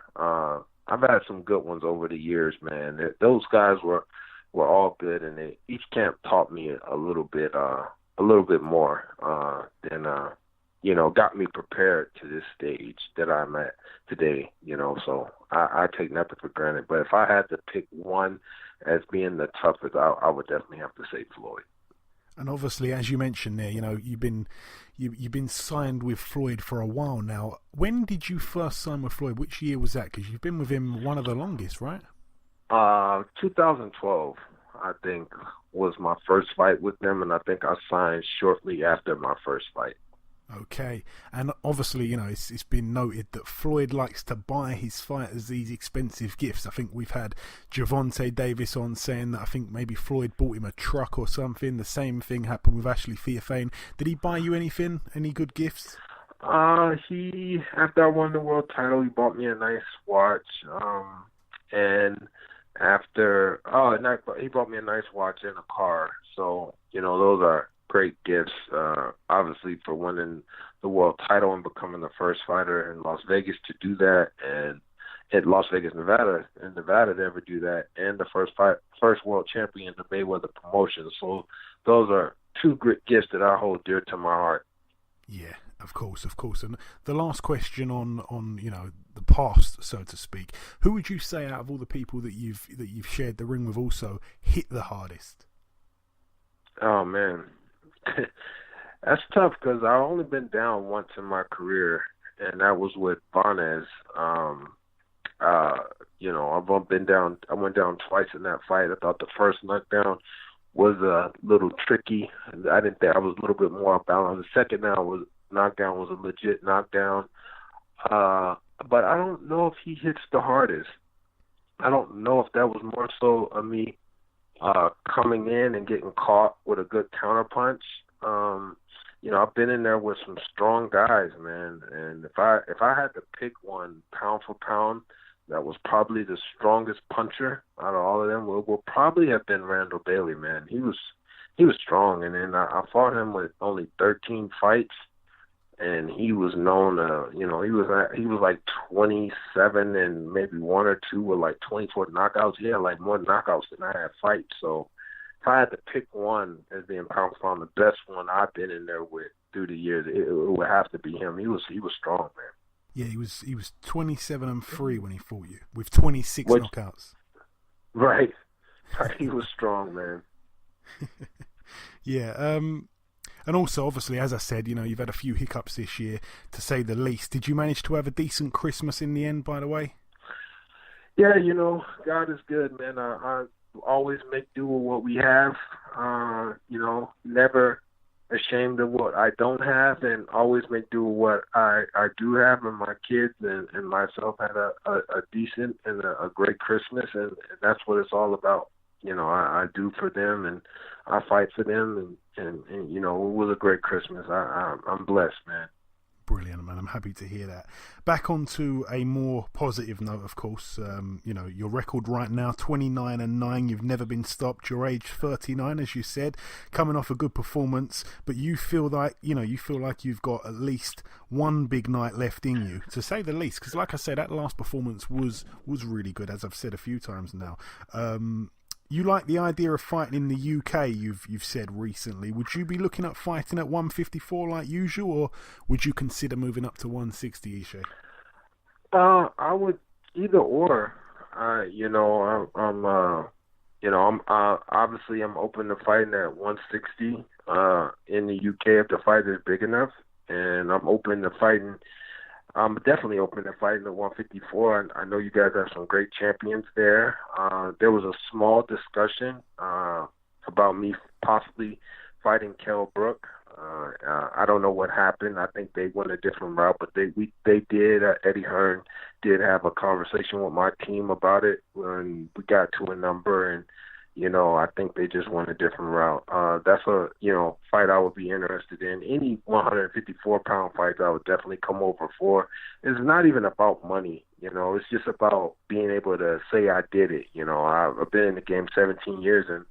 I've had some good ones over the years, man. Those guys were all good, and each camp taught me a little bit more than got me prepared to this stage that I'm at today. So I take nothing for granted. But if I had to pick one as being the toughest, I would definitely have to say Floyd. And obviously, as you mentioned there, you've been signed with Floyd for a while now. When did you first sign with Floyd? Which year was that? Because you've been with him one of the longest, right? 2012, I think, was my first fight with them, and I think I signed shortly after my first fight. Okay, and obviously, it's been noted that Floyd likes to buy his fighters these expensive gifts. I think we've had Gervonta Davis on saying that I think maybe Floyd bought him a truck or something. The same thing happened with Ashley Theophane. Did he buy you anything? Any good gifts? After I won the world title, he bought me a nice watch. And after, he bought me a nice watch and a car. So, those are great gifts, obviously, for winning the world title and becoming the first fighter in Las Vegas to do that, and at Las Vegas, Nevada, to ever do that, and the first world champion in the Mayweather promotion. So those are two great gifts that I hold dear to my heart. Yeah, of course. And the last question on the past, so to speak, who would you say out of all the people that you've shared the ring with also hit the hardest? Oh man. That's tough because I've only been down once in my career, and that was with Bonez. I've been down. I went down twice in that fight. I thought the first knockdown was a little tricky. I didn't think I was a little bit more balanced. The second knockdown was a legit knockdown. But I don't know if he hits the hardest. I don't know if that was more so of me coming in and getting caught with a good counterpunch. I've been in there with some strong guys, man. And if I had to pick one pound for pound, that was probably the strongest puncher out of all of them, will probably have been Randall Bailey, man. He was strong, and then I fought him with only 13 fights, and he was known, he was like 27 and maybe one or two with like 24 knockouts. He had like more knockouts than I had fights. So if I had to pick one as being pound for pound, the best one I've been in there with through the years, it would have to be him. He was strong, man. Yeah, he was 27-3 when he fought you with 26 knockouts. Right. He was strong, man. Yeah. And also, obviously, as I said, you've had a few hiccups this year, to say the least. Did you manage to have a decent Christmas in the end, by the way? Yeah, God is good, man. I always make do with what we have. Never ashamed of what I don't have, and always make do with what I do have. And my kids and myself had a decent and a great Christmas, and that's what it's all about. I do for them, and I fight for them, and it was a great Christmas. I'm blessed, man. Brilliant, man. I'm happy to hear that. Back onto a more positive note, of course. Your record right now, 29-9. You've never been stopped. Your age, 39, as you said, coming off a good performance. But you feel like you've got at least one big night left in you, to say the least. Because, like I said, that last performance was really good, as I've said a few times now. You like the idea of fighting in the UK, you've said recently. Would you be looking at fighting at 154 like usual, or would you consider moving up to 160, Ishe? I would either or. Obviously I'm open to fighting at 160 in the UK if the fight is big enough, and I'm definitely open to fighting at 154. I know you guys have some great champions there. There was a small discussion about me possibly fighting Kell Brook. I don't know what happened. I think they went a different route, but they did. Eddie Hearn did have a conversation with my team about it when we got to a number, and I think they just went a different route. That's a fight I would be interested in. Any 154-pound fight I would definitely come over for. It's not even about money. You know, it's just about being able to say I did it. You know, I've been in the game 17 years, and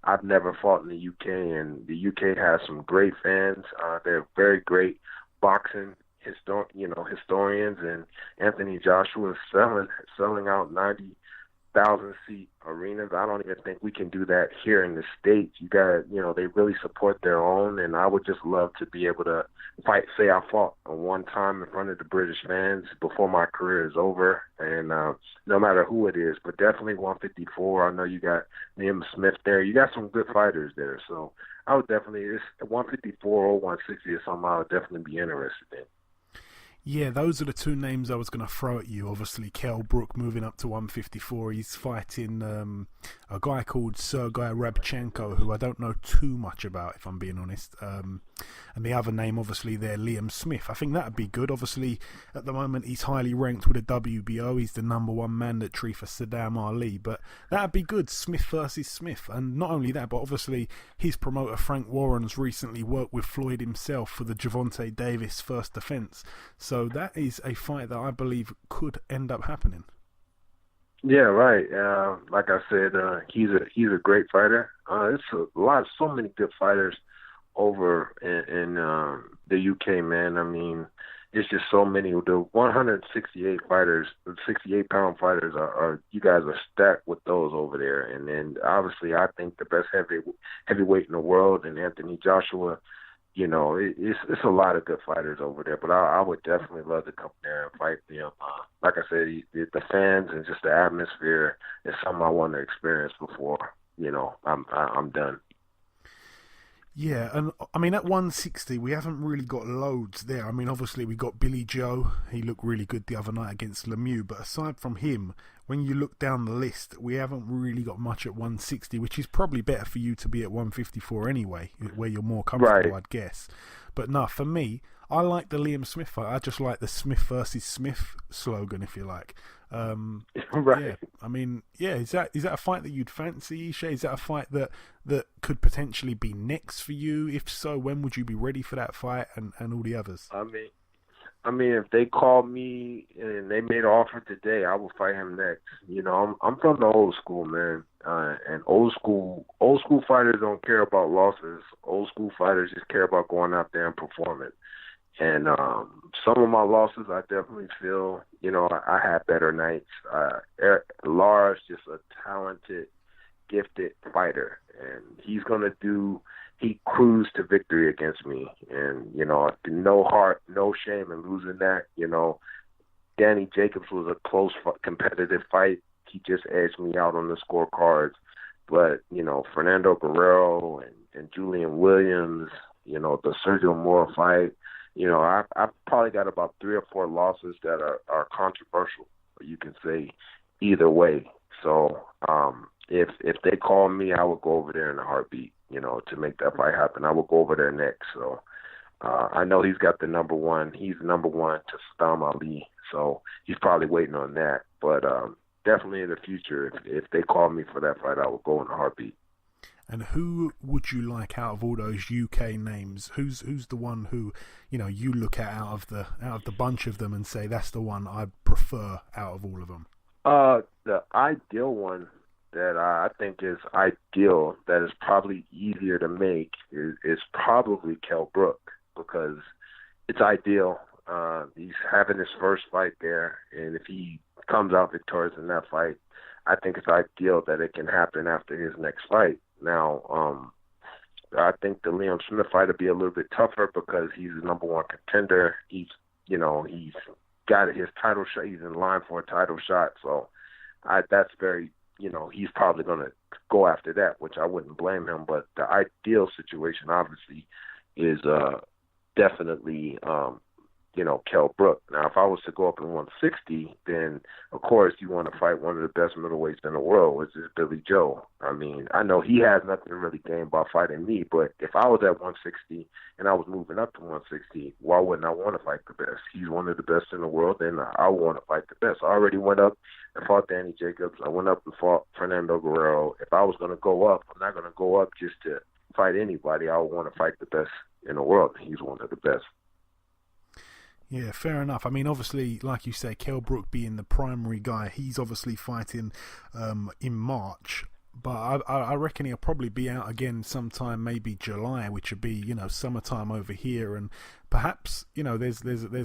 I've never fought in the UK, and the UK has some great fans. They're very great boxing historians, and Anthony Joshua is selling out 90,000 seat arenas. I don't even think we can do that here in the States. You got, they really support their own, and I would just love to be able to fight. Say I fought one time in front of the British fans before my career is over, and no matter who it is, but definitely 154. I know you got Ishe Smith there. You got some good fighters there, so I would definitely, 154 or 160 is something I would definitely be interested in. Yeah, those are the two names I was going to throw at you. Obviously, Kell Brook moving up to 154. He's fighting a guy called Sergei Rabchenko, who I don't know too much about, if I'm being honest. And the other name, obviously, there, Liam Smith. I think that would be good. Obviously, at the moment, he's highly ranked with the WBO. He's the number one mandatory for Saddam Ali. But that would be good, Smith versus Smith. And not only that, but obviously, his promoter, Frank Warren's recently worked with Floyd himself for the Gervonta Davis first defense. So that is a fight that I believe could end up happening. Yeah, right. Like I said, he's a great fighter. It's so many good fighters over in the UK, man. I mean, it's just so many. The 168 fighters, 68-pound fighters are you guys are stacked with those over there. And then obviously, I think the best heavyweight in the world, and Anthony Joshua. It's a lot of good fighters over there, but I would definitely love to come there and fight them. Like I said, the fans and just the atmosphere is something I want to experience before, I'm done. Yeah, and I mean, at 160, we haven't really got loads there. I mean, obviously, we got Billy Joe. He looked really good the other night against Lemieux, but aside from him, when you look down the list, we haven't really got much at 160, which is probably better for you to be at 154 anyway, where you're more comfortable, right. I'd guess. But no, for me, I like the Liam Smith fight. I just like the Smith versus Smith slogan, if you like. Right. Yeah, I mean, yeah, is that a fight that you'd fancy, Ishe? Is that a fight that could potentially be next for you? If so, when would you be ready for that fight and all the others? I mean, if they called me and they made an offer today, I will fight him next. I'm from the old school, man. And old school fighters don't care about losses. Old school fighters just care about going out there and performing. And some of my losses, I definitely feel, I had better nights. Lars, just a talented, gifted fighter, and he cruised to victory against me. And, no heart, no shame in losing that. Danny Jacobs was a close, competitive fight. He just edged me out on the scorecards. But, Fernando Guerrero and Julian Williams, the Sergio Mora fight, I've probably got about 3 or 4 losses that are controversial, you can say, either way. So if they call me, I will go over there in a heartbeat, to make that fight happen. I will go over there next. So I know he's got the number one. He's the number one to Saddam Ali. So he's probably waiting on that. But definitely in the future, if they call me for that fight, I will go in a heartbeat. And who would you like out of all those UK names? Who's the one who, you look at out of the bunch of them and say that's the one I prefer out of all of them? The ideal one that I think is ideal, that is probably easier to make, is probably Kell Brook, because it's ideal. He's having his first fight there, and if he comes out victorious in that fight, I think it's ideal that it can happen after his next fight. Now, I think the Liam Smith fight will be a little bit tougher because he's the number one contender. He's got his title shot. He's in line for a title shot. So that's very, he's probably going to go after that, which I wouldn't blame him. But the ideal situation, obviously, is definitely, Kell Brook. Now, if I was to go up in 160, then, of course, you want to fight one of the best middleweights in the world, which is Billy Joe. I mean, I know he has nothing to really gain by fighting me, but if I was at 160 and I was moving up to 160, why wouldn't I want to fight the best? He's one of the best in the world, and I want to fight the best. I already went up and fought Danny Jacobs. I went up and fought Fernando Guerrero. If I was going to go up, I'm not going to go up just to fight anybody. I would want to fight the best in the world. He's one of the best. Yeah, fair enough. I mean, obviously, like you say, Kell Brook being the primary guy, he's obviously fighting in March. But I reckon he'll probably be out again sometime, maybe July, which would be, summertime over here. And perhaps, there's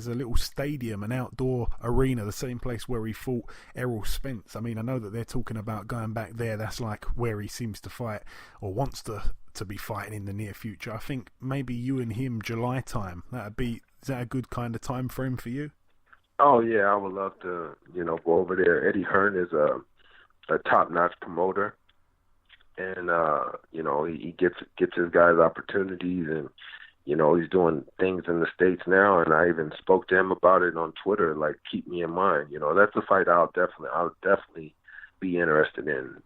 a little stadium, an outdoor arena, the same place where he fought Errol Spence. I mean, I know that they're talking about going back there. That's like where he seems to fight or wants to be fighting in the near future. I think maybe you and him July time. Is that a good kind of time frame for you? Oh yeah, I would love to, go over there. Eddie Hearn is a top-notch promoter. And he gets his guys opportunities, and he's doing things in the States now. And I even spoke to him about it on Twitter, like, keep me in mind. That's a fight I'll definitely be interested in.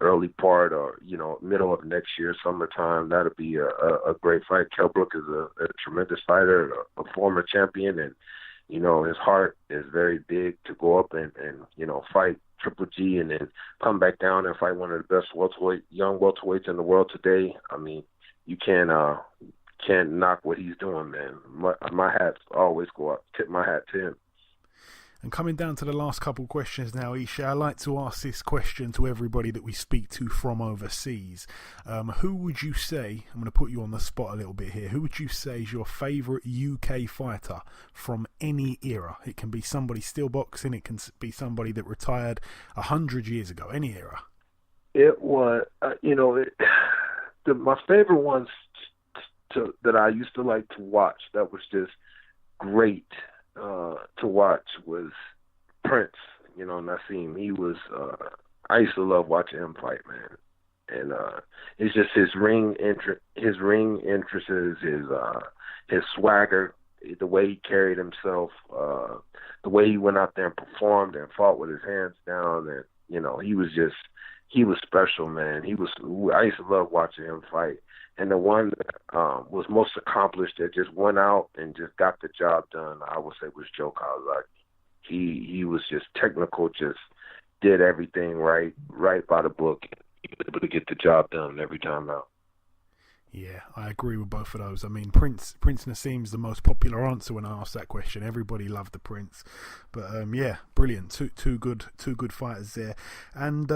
Early part or middle of next year, summertime. That'll be a great fight. Kell Brook is a tremendous fighter, a former champion, and his heart is very big to go up and fight Triple G and then come back down and fight one of the best young welterweights in the world today. I mean, you can't knock what he's doing, man. My hats always go up. Tip my hat to him. And coming down to the last couple questions now, Ishe, I like to ask this question to everybody that we speak to from overseas. Who would you say, I'm going to put you on the spot a little bit here, who would you say is your favourite UK fighter from any era? It can be somebody still boxing, it can be somebody that retired 100 years ago, any era. It was, my favourite ones that I used to like to watch that was just great to watch was Prince, Nassim. He was, I used to love watching him fight, man. And it's just his ring entrances, his swagger, the way he carried himself, the way he went out there and performed and fought with his hands down, and he was special, man. I used to love watching him fight. And the one that was most accomplished that just went out and just got the job done, I would say, was Joe Kawasaki. He was just technical, just did everything right by the book. He was able to get the job done every time out. Yeah, I agree with both of those. I mean, Prince Nassim's the most popular answer when I asked that question. Everybody loved the Prince, but yeah, brilliant. Two good fighters there. And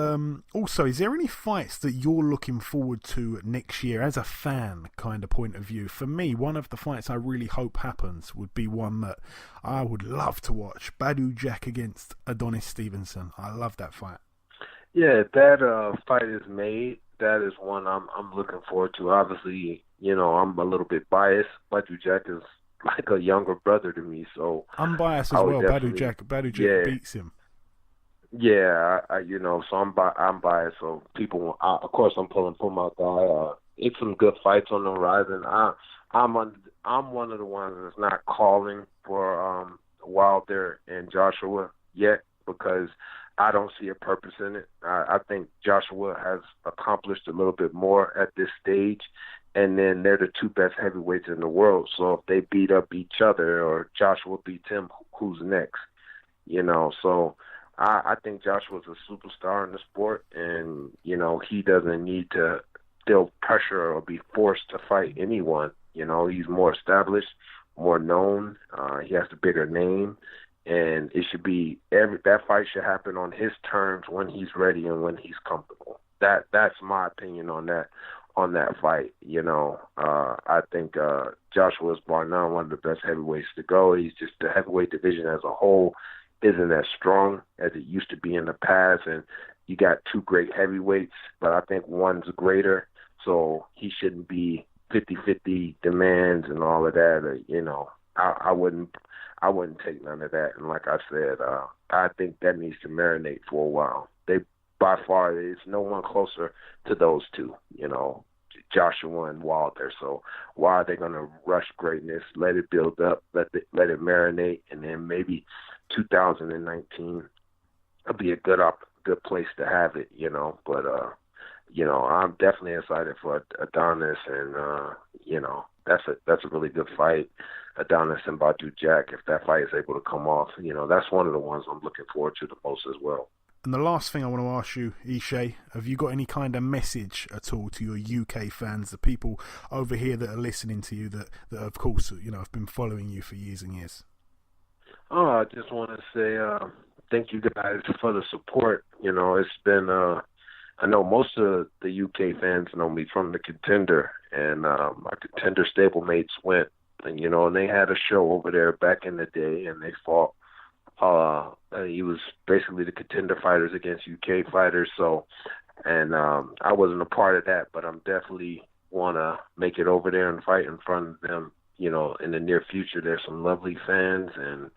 also, is there any fights that you're looking forward to next year as a fan kind of point of view? For me, one of the fights I really hope happens would be one that I would love to watch: Badu Jack against Adonis Stevenson. I love that fight. Yeah, that fight is made. That is one I'm looking forward to. Obviously, I'm a little bit biased. Badu Jack is like a younger brother to me, so I'm biased as well. Badu Jack beats him. Yeah, so I'm biased. So people, of course, I'm pulling for my guy. It's some good fights on the horizon. I'm one of the ones that's not calling for Wilder and Joshua yet, because I don't see a purpose in it. I think Joshua has accomplished a little bit more at this stage, and then they're the two best heavyweights in the world. So if they beat up each other or Joshua beats him, who's next? So I think Joshua's a superstar in the sport, and, he doesn't need to feel pressure or be forced to fight anyone. He's more established, more known. He has a bigger name. And it should be that fight should happen on his terms when he's ready and when he's comfortable. That's my opinion on that fight. I think Joshua is bar none one of the best heavyweights to go. He's just the heavyweight division as a whole isn't as strong as it used to be in the past, and you got two great heavyweights, but I think one's greater, so he shouldn't be 50-50 demands and all of that. I wouldn't take none of that. And like I said, I think that needs to marinate for a while. By far, there's no one closer to those two, Joshua and Wilder. So why are they going to rush greatness? Let it build up, let it marinate, and then maybe 2019 will be a good place to have it, But, I'm definitely excited for Adonis, and, that's a really good fight. Adonis and Badu Jack, if that fight is able to come off, that's one of the ones I'm looking forward to the most as well. And the last thing I want to ask you, Ishe, have you got any kind of message at all to your UK fans, the people over here that are listening to you, that of course, have been following you for years and years? Oh, I just want to say thank you guys for the support. You know, it's been I know most of the UK fans know me from the Contender, and my Contender stablemates went, and and they had a show over there back in the day, and they fought. He was basically the Contender fighters against UK fighters. So, and I wasn't a part of that, but I'm definitely want to make it over there and fight in front of them. In the near future, there's some lovely fans, and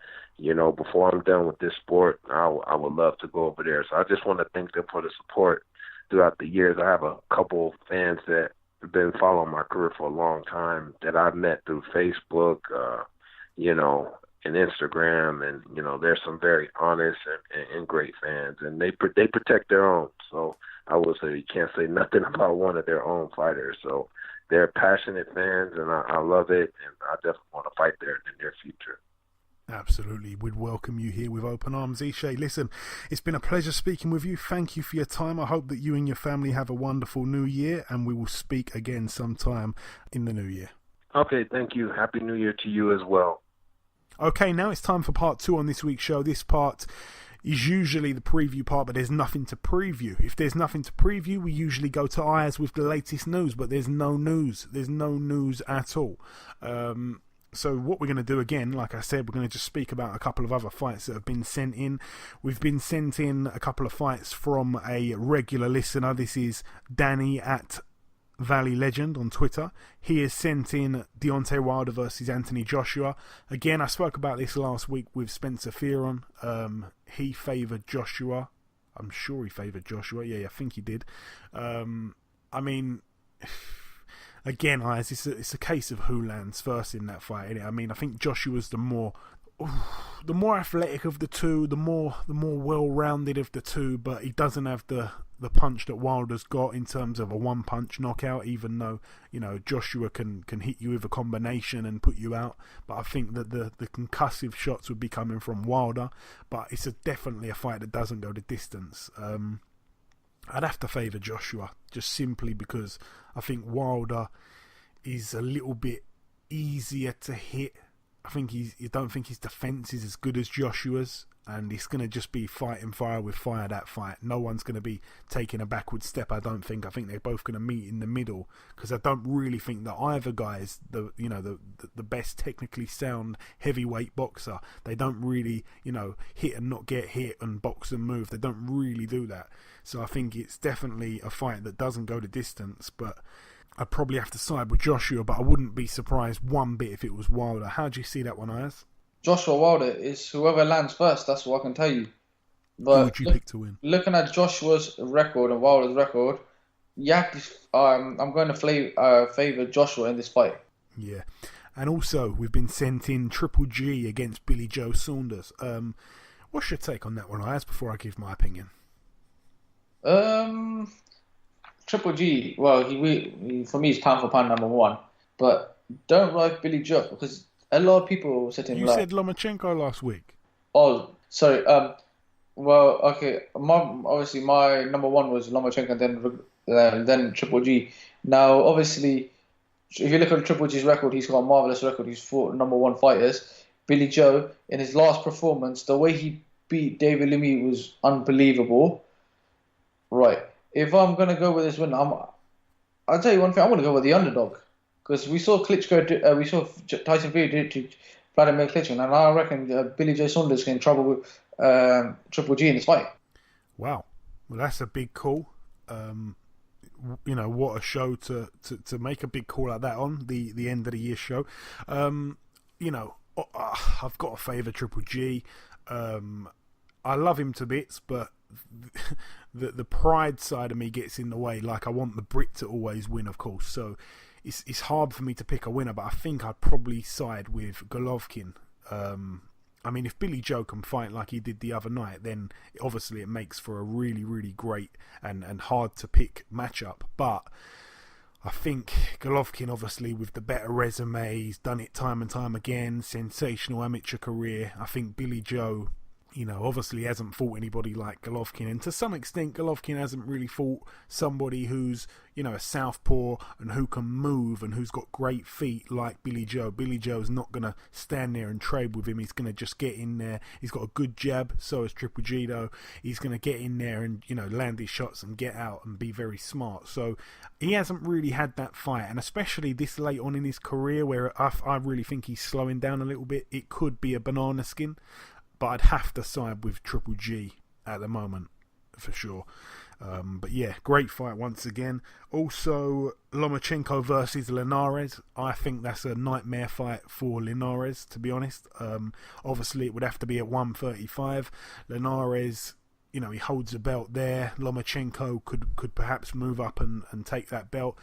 before I'm done with this sport, I would love to go over there. So I just want to thank them for the support throughout the years. I have a couple fans that have been following my career for a long time that I've met through Facebook, and Instagram, and there's some very honest and great fans, and they protect their own. So I will say you can't say nothing about one of their own fighters. So they're passionate fans, and I love it, and I definitely want to fight there in the near future. Absolutely. We'd welcome you here with open arms. Ishe, listen, it's been a pleasure speaking with you. Thank you for your time. I hope that you and your family have a wonderful new year, and we will speak again sometime in the new year. Okay, thank you. Happy New Year to you as well. Okay, now it's time for part 2 on this week's show. This part is usually the preview part, but there's nothing to preview. If there's nothing to preview, we usually go to Ayaz with the latest news, but there's no news. There's no news at all. So what we're going to do again, like I said, we're going to just speak about a couple of other fights that have been sent in. We've been sent in a couple of fights from a regular listener. This is Danny at Valley Legend on Twitter. He has sent in Deontay Wilder versus Anthony Joshua. Again, I spoke about this last week with Spencer Fearon. He favoured Joshua. I'm sure he favoured Joshua. Yeah, I think he did. I mean, again, it's a case of who lands first in that fight, isn't it? I mean, I think Joshua's the more athletic of the two, the more well-rounded of the two, but he doesn't have the punch that Wilder's got in terms of a one-punch knockout, even though, Joshua can hit you with a combination and put you out. But I think that the concussive shots would be coming from Wilder, but it's definitely a fight that doesn't go the distance. I'd have to favour Joshua, just simply because I think Wilder is a little bit easier to hit. I don't think his defence is as good as Joshua's, and it's going to just be fighting fire with fire, that fight. No one's going to be taking a backward step, I don't think. I think they're both going to meet in the middle, because I don't really think that either guy is the best technically sound heavyweight boxer. They don't really, hit and not get hit and box and move. They don't really do that. So I think it's definitely a fight that doesn't go the distance, but I'd probably have to side with Joshua, but I wouldn't be surprised one bit if it was Wilder. How do you see that one, Ayaz? Joshua Wilder is whoever lands first, that's what I can tell you. But who would you pick to win? Looking at Joshua's record and Wilder's record, I'm going to favour Joshua in this fight. Yeah. And also, we've been sent in Triple G against Billy Joe Saunders. What's your take on that one, Ayaz, before I give my opinion? Triple G, well, he for me, he's pound for pound number one. But don't like Billy Joe, because a lot of people said to him, you said Lomachenko last week. Oh, sorry. Well, okay. Obviously, my number one was Lomachenko, then Triple G. Now, obviously, if you look at Triple G's record, he's got a marvelous record. He's fought number one fighters. Billy Joe, in his last performance, the way he beat David Lemieux was unbelievable. Right. If I'm going to go with this win, I'll tell you one thing. I'm going to go with the underdog. Because we saw we saw Tyson Fury do it to Vladimir Klitschko, and I reckon Billy Joe Saunders can trouble with Triple G in this fight. Wow. Well, that's a big call. What a show to make a big call like that on the end of the year show. I've got to favour Triple G. I love him to bits, but the pride side of me gets in the way. Like, I want the Brit to always win, of course. So it's hard for me to pick a winner, but I think I'd probably side with Golovkin. I mean, if Billy Joe can fight like he did the other night, then obviously it makes for a really, really great and hard to pick matchup. But I think Golovkin, obviously, with the better resume, he's done it time and time again, sensational amateur career. I think Billy Joe, Obviously he hasn't fought anybody like Golovkin, and to some extent Golovkin hasn't really fought somebody who's, a southpaw and who can move and who's got great feet like Billy Joe. Billy Joe's not going to stand there and trade with him. He's going to just get in there. He's got a good jab, so is Triple G though. He's going to get in there and, land his shots and get out and be very smart. So he hasn't really had that fight, and especially this late on in his career where I really think he's slowing down a little bit. It could be a banana skin, but I'd have to side with Triple G at the moment, for sure. But yeah, great fight once again. Also, Lomachenko versus Linares. I think that's a nightmare fight for Linares, to be honest. Obviously, it would have to be at 135. Linares, he holds the belt there. Lomachenko could perhaps move up and take that belt.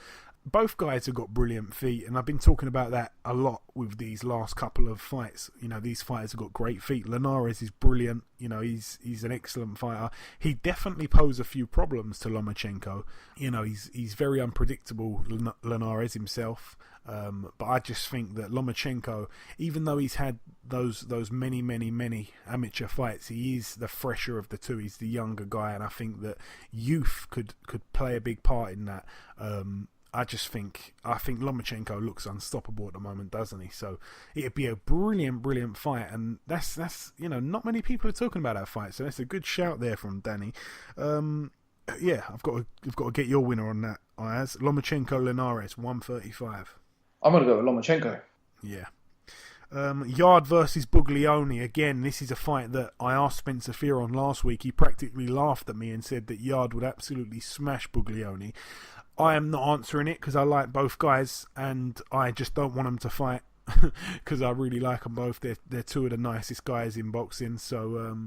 Both guys have got brilliant feet, and I've been talking about that a lot with these last couple of fights. These fighters have got great feet. Linares is brilliant. He's an excellent fighter. He definitely posed a few problems to Lomachenko. He's very unpredictable, Linares himself. But I just think that Lomachenko, even though he's had those many amateur fights, he is the fresher of the two. He's the younger guy, and I think that youth could play a big part in that. I think Lomachenko looks unstoppable at the moment, doesn't he? So it'd be a brilliant fight, and that's not many people are talking about that fight. So that's a good shout there from Danny. Yeah, I've got to get your winner on that, Ayaz. Lomachenko Linares 135. I'm gonna go with Lomachenko. Yeah. Yard versus Buglioni. Again, this is a fight that I asked Spencer Fear on last week. He practically laughed at me and said that Yard would absolutely smash Buglioni. I am not answering it because I like both guys and I just don't want them to fight because I really like them both. They're two of the nicest guys in boxing. So,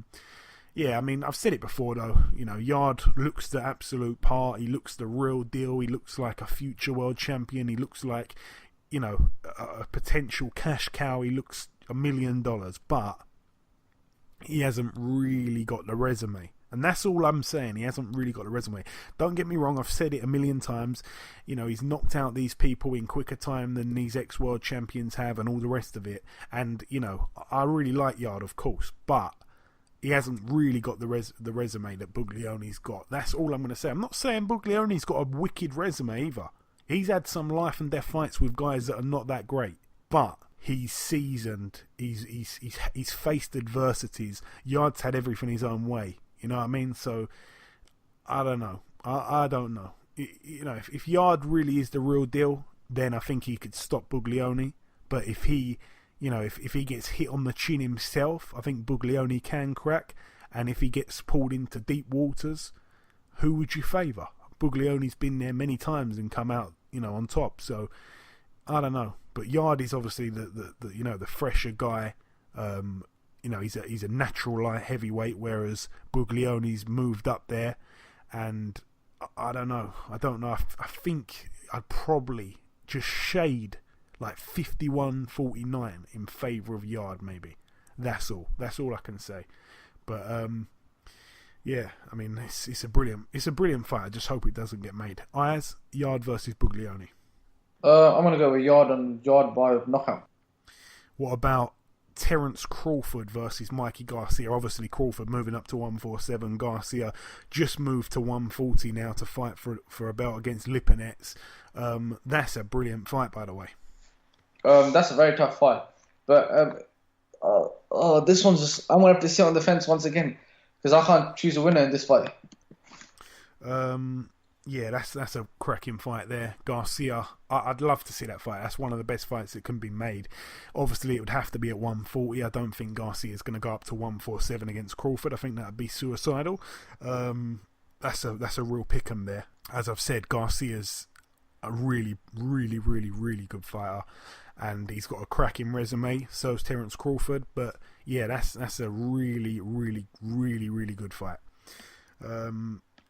yeah, I mean, I've said it before though. Yard looks the absolute part. He looks the real deal. He looks like a future world champion. He looks like, a potential cash cow. He looks $1 million, but he hasn't really got the resume. And that's all I'm saying. He hasn't really got a resume. Don't get me wrong, I've said it a million times. He's knocked out these people in quicker time than these ex-world champions have and all the rest of it. And, I really like Yard, of course, but he hasn't really got the resume that Buglioni's got. That's all I'm going to say. I'm not saying Buglioni's got a wicked resume either. He's had some life and death fights with guys that are not that great. But he's seasoned. He's faced adversities. Yard's had everything his own way. You know what I mean? So, I don't know. I don't know. If Yard really is the real deal, then I think he could stop Buglioni. But if he gets hit on the chin himself, I think Buglioni can crack. And if he gets pulled into deep waters, who would you favour? Buglioni's been there many times and come out, on top. So, I don't know. But Yard is obviously the fresher guy. He's a natural light heavyweight, whereas Buglioni's moved up there, and I don't know. I think I'd probably just shade like 51-49 in favour of Yard, maybe. That's all I can say. But yeah, I mean it's a brilliant fight. I just hope it doesn't get made. Ayaz, Yard versus Buglioni. I'm gonna go with Yard by knockout. What about Terence Crawford versus Mikey Garcia? Obviously Crawford moving up to 147. Garcia just moved to 140 now to fight for a belt against Lipinets. That's a brilliant fight, by the way. That's a very tough fight, but this one's just, I'm gonna have to sit on the fence once again because I can't choose a winner in this fight. Yeah, that's a cracking fight there. Garcia, I'd love to see that fight. That's one of the best fights that can be made. Obviously, it would have to be at 140. I don't think Garcia is going to go up to 147 against Crawford. I think that would be suicidal. That's a real pick'em there. As I've said, Garcia's a really good fighter, and he's got a cracking resume. So's Terence Crawford. But yeah, that's a really good fight.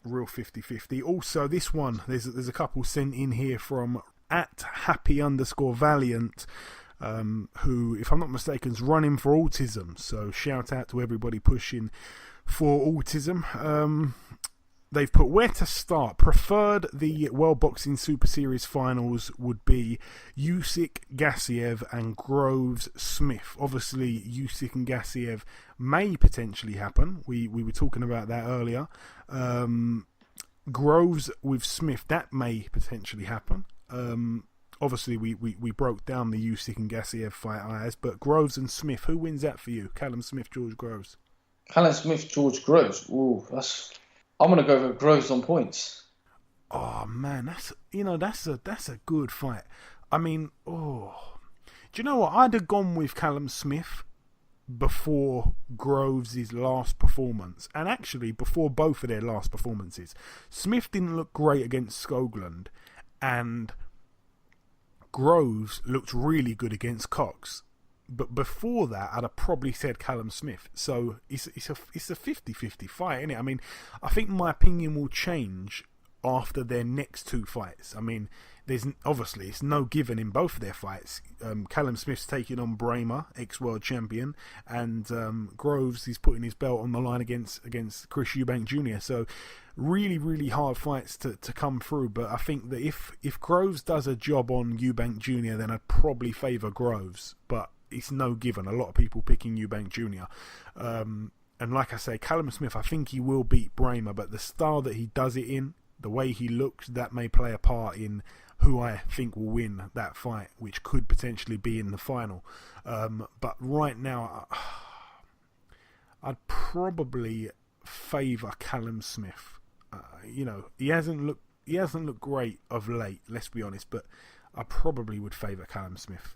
Real 50-50. Also, this one, there's a couple sent in here from @happy_valiant, who, if I'm not mistaken, is running for autism. So shout out to everybody pushing for autism. they've put where to start. Preferred the World Boxing Super Series finals would be Usyk, Gassiev and Groves Smith. Obviously, Usyk and Gassiev may potentially happen. We were talking about that earlier. Groves with Smith, that may potentially happen. Obviously, we broke down the Usyk and Gassiev fight, Ayaz, but Groves and Smith, who wins that for you? Callum Smith, George Groves. Callum Smith, George Groves. Ooh, I'm gonna go for Groves on points. Oh man, that's a good fight. I mean, do you know what? I'd have gone with Callum Smith before Groves' last performance, and actually before both of their last performances. Smith didn't look great against Skoglund, and Groves looked really good against Cox. But before that, I'd have probably said Callum Smith. So it's a 50-50 fight, isn't it? I mean, I think my opinion will change after their next two fights. I mean, it's no given in both of their fights. Callum Smith's taking on Bramer, ex-world champion, and Groves is putting his belt on the line against Chris Eubank Jr. So really, really hard fights to come through. But I think that if Groves does a job on Eubank Jr., then I'd probably favour Groves. But it's no given. A lot of people picking Eubank Jr. And like I say, Callum Smith, I think he will beat Bramer, but the style that he does it in, the way he looks, that may play a part in who I think will win that fight, which could potentially be in the final. But right now, I'd probably favour Callum Smith. He hasn't looked great of late, let's be honest, but I probably would favour Callum Smith.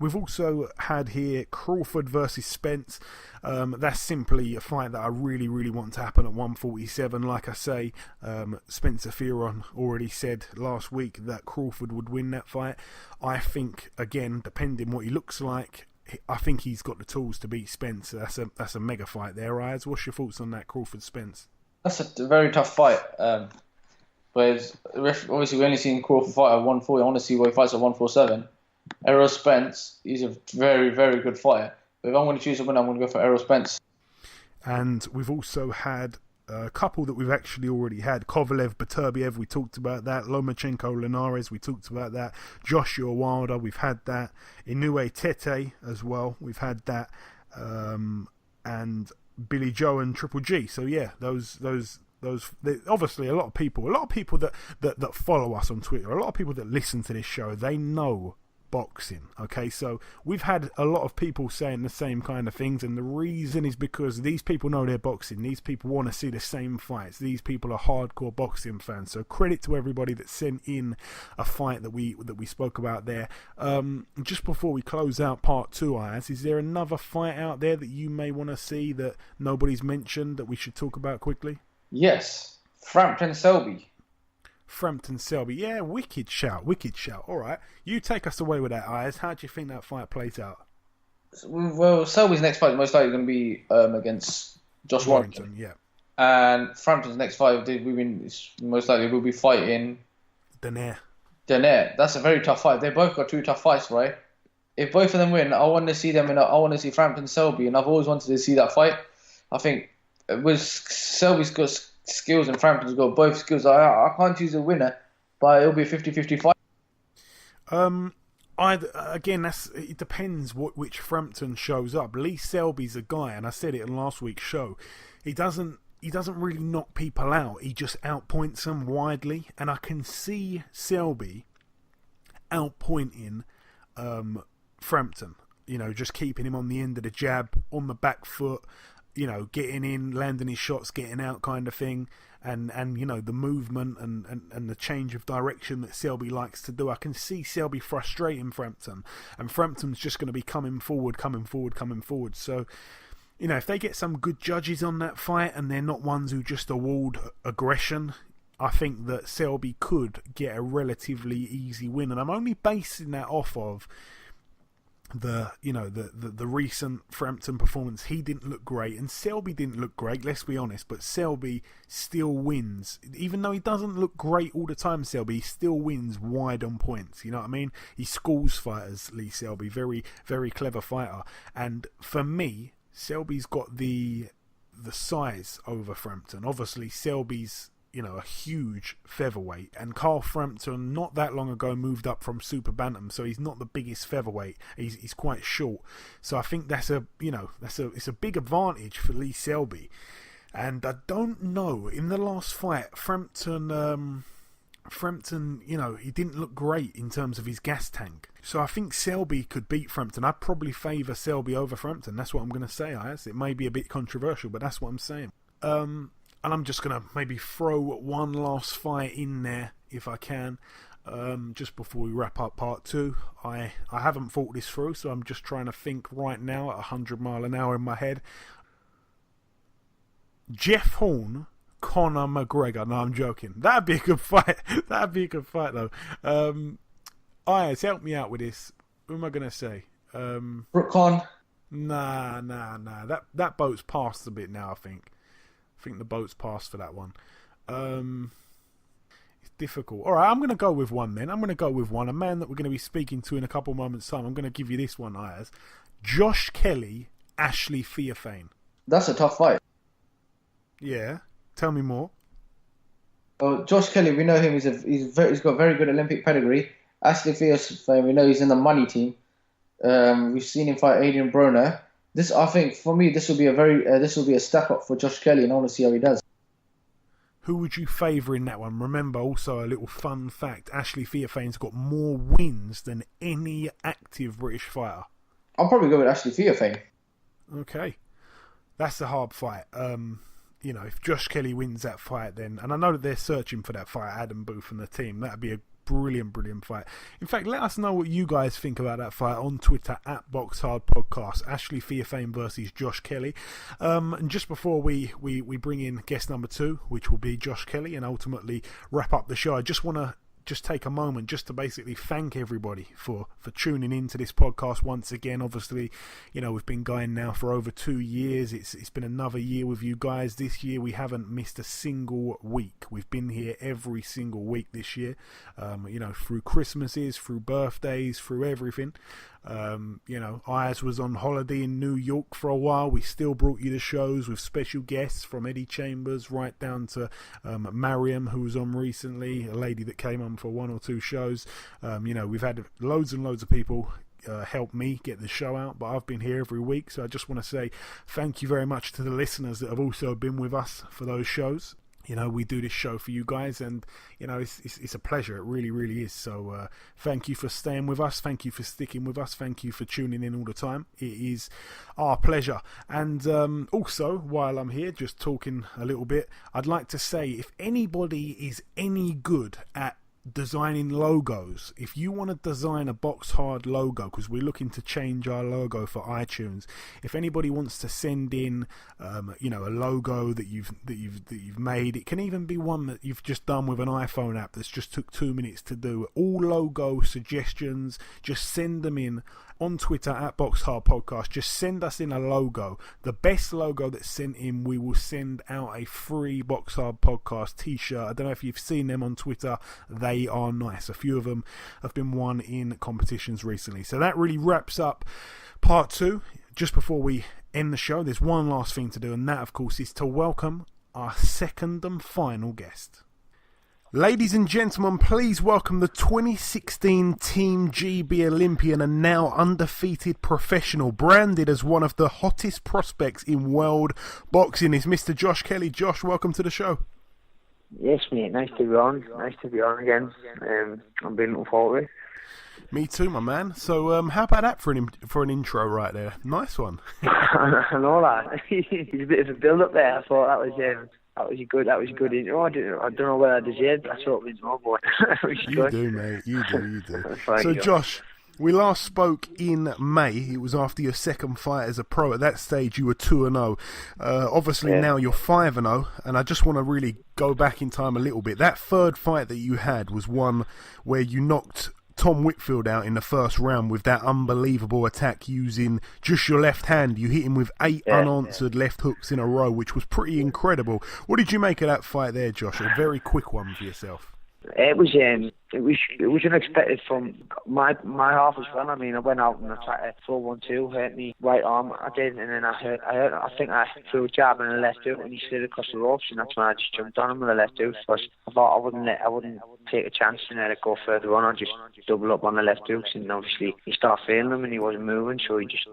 We've also had here Crawford versus Spence. That's simply a fight that I really, really want to happen at 147. Like I say, Spencer Fearon already said last week that Crawford would win that fight. I think, again, depending what he looks like, I think he's got the tools to beat Spence. That's a mega fight there, Ayaz. What's your thoughts on that, Crawford-Spence? That's a very tough fight. But obviously, we only seen Crawford fight at 140. I want to see where he fights at 147. Errol Spence, he's a very, very good fighter. But if I'm going to choose a winner, I'm going to go for Errol Spence. And we've also had a couple that we've actually already had. Kovalev, Beterbiev, we talked about that. Lomachenko, Linares, we talked about that. Joshua Wilder, we've had that. Inoue Tete as well, we've had that. And Billy Joe and Triple G. So yeah, those obviously a lot of people that follow us on Twitter, a lot of people that listen to this show, they know boxing. Okay, so we've had a lot of people saying the same kind of things, and the reason is because these people know they're boxing. These people want to see the same fights. These people are hardcore boxing fans. So credit to everybody that sent in a fight that we spoke about there. Just before we close out part 2, Ayaz, is there another fight out there that you may want to see that nobody's mentioned that we should talk about quickly? Yes, Frampton Selby. Frampton Selby, yeah, wicked shout. All right, you take us away with that, Ayaz. How do you think that fight plays out? Well, Selby's next fight is most likely going to be against Josh Warrington. Yeah. And Frampton's next fight, most likely will be fighting Donaire. That's a very tough fight. They both got two tough fights, right? If both of them win, I want to see them. I want to see Frampton Selby, and I've always wanted to see that fight. I think Selby's got skills and Frampton's got both skills. I can't choose a winner, but it'll be a 50-50 fight. It depends which Frampton shows up. Lee Selby's a guy, and I said it in last week's show. He doesn't really knock people out. He just outpoints them widely, and I can see Selby outpointing Frampton. Just keeping him on the end of the jab, on the back foot. Getting in, landing his shots, getting out kind of thing, and the movement and the change of direction that Selby likes to do. I can see Selby frustrating Frampton, and Frampton's just going to be coming forward. So, if they get some good judges on that fight and they're not ones who just award aggression, I think that Selby could get a relatively easy win. And I'm only basing that off of the recent Frampton performance. He didn't look great, and Selby didn't look great, let's be honest, but Selby still wins. Even though he doesn't look great all the time, Selby still wins wide on points. You know what I mean? He schools fighters, Lee Selby. Very, very clever fighter. And for me, Selby's got the the size over Frampton. Obviously, Selby's, a huge featherweight, and Carl Frampton not that long ago moved up from super bantam, so he's not the biggest featherweight. He's quite short, so I think it's a big advantage for Lee Selby. And I don't know, in the last fight, Frampton, he didn't look great in terms of his gas tank. So I think Selby could beat Frampton. I'd probably favour Selby over Frampton. That's what I'm going to say, Ayaz. It may be a bit controversial, but that's what I'm saying. And I'm just going to maybe throw one last fight in there, if I can, just before we wrap up part 2. I haven't thought this through, so I'm just trying to think right now at 100 mile an hour in my head. Jeff Horn, Conor McGregor. No, I'm joking. That'd be a good fight. That'd be a good fight, though. Ayaz, help me out with this. Who am I going to say? Brooke Con. Nah. That boat's passed a bit now, I think. I think the boat's passed for that one. It's difficult. All right, I'm going to go with one then. A man that we're going to be speaking to in a couple moments' time. I'm going to give you this one, Ayaz. Josh Kelly, Ashley Theophane. That's a tough fight. Yeah. Tell me more. Well, Josh Kelly, we know him. He's got very good Olympic pedigree. Ashley Theophane, we know he's in the money team. We've seen him fight Adrian Broner. I think, for me, this will be a step up for Josh Kelly, and I want to see how he does. Who would you favour in that one? Remember, also a little fun fact: Ashley Theophane's got more wins than any active British fighter. I'll probably go with Ashley Theophane. Okay, that's a hard fight. If Josh Kelly wins that fight, then, and I know that they're searching for that fight, Adam Booth and the team, that'd be a brilliant fight. In fact, let us know what you guys think about that fight on Twitter at BoxHard Podcast. Ashley Theophane versus Josh Kelly. And just before we bring in guest number 2, which will be Josh Kelly, and ultimately wrap up the show, I just want to take a moment just to basically thank everybody for tuning into this podcast once again. Obviously, we've been going now for over 2 years. It's been another year with you guys. This year we haven't missed a single week. We've been here every single week this year, through Christmases, through birthdays, through everything. Ayaz was on holiday in New York for a while. We still brought you the shows with special guests from Eddie Chambers right down to Mariam, who was on recently, a lady that came on for 1 or 2 shows. We've had loads and loads of people help me get the show out, but I've been here every week, so I just want to say thank you very much to the listeners that have also been with us for those shows. We do this show for you guys, and it's a pleasure. It really, really is. So thank you for staying with us. Thank you for sticking with us. Thank you for tuning in all the time. It is our pleasure. And also, while I'm here just talking a little bit, I'd like to say, if anybody is any good at designing logos, if you want to design a BoxHard logo, because we're looking to change our logo for iTunes, if anybody wants to send in a logo that you've made, it can even be one that you've just done with an iPhone app that's just took 2 minutes to do. All logo suggestions, just send them in on Twitter at BoxHard Podcast. Just send us in a logo. The best logo that's sent in, we will send out a free BoxHard Podcast t-shirt. I don't know if you've seen them on Twitter. They are nice. A few of them have been won in competitions recently. So that really wraps up part 2. Just before we end the show, there's one last thing to do, and that, of course, is to welcome our second and final guest. Ladies and gentlemen, please welcome the 2016 Team GB Olympian and now undefeated professional, branded as one of the hottest prospects in world boxing, is Mr. Josh Kelly. Josh, welcome to the show. Yes, mate. Nice to be on. Again. I'm been looking forward to it. Me too, my man. So, how about that for an intro right there? Nice one. I know that. There's a bit of a build-up there. I thought that was a good intro. I don't know whether I deserved it. I thought it was more, but you do, mate. You do. So, Josh, we last spoke in May. It was after your second fight as a pro. At that stage, you were 2-0. Obviously, now you're 5-0, and I just want to really go back in time a little bit. That third fight that you had was one where you knocked Tom Whitfield out in the first round with that unbelievable attack using just your left hand. You hit him with 8 unanswered left hooks in a row, which was pretty incredible. What did you make of that fight there, Josh? A very quick one for yourself. It was unexpected from my half as well. I mean, I went out and I tried to throw 1-2, hurt me right arm. I did, and then I think I threw a jab and a left hook, and he slid across the ropes, and that's when I just jumped on him with a left hook. Because I thought I wouldn't take a chance and let it go further on. I'd just double up on the left hooks, and obviously he started failing him, and he wasn't moving, so he just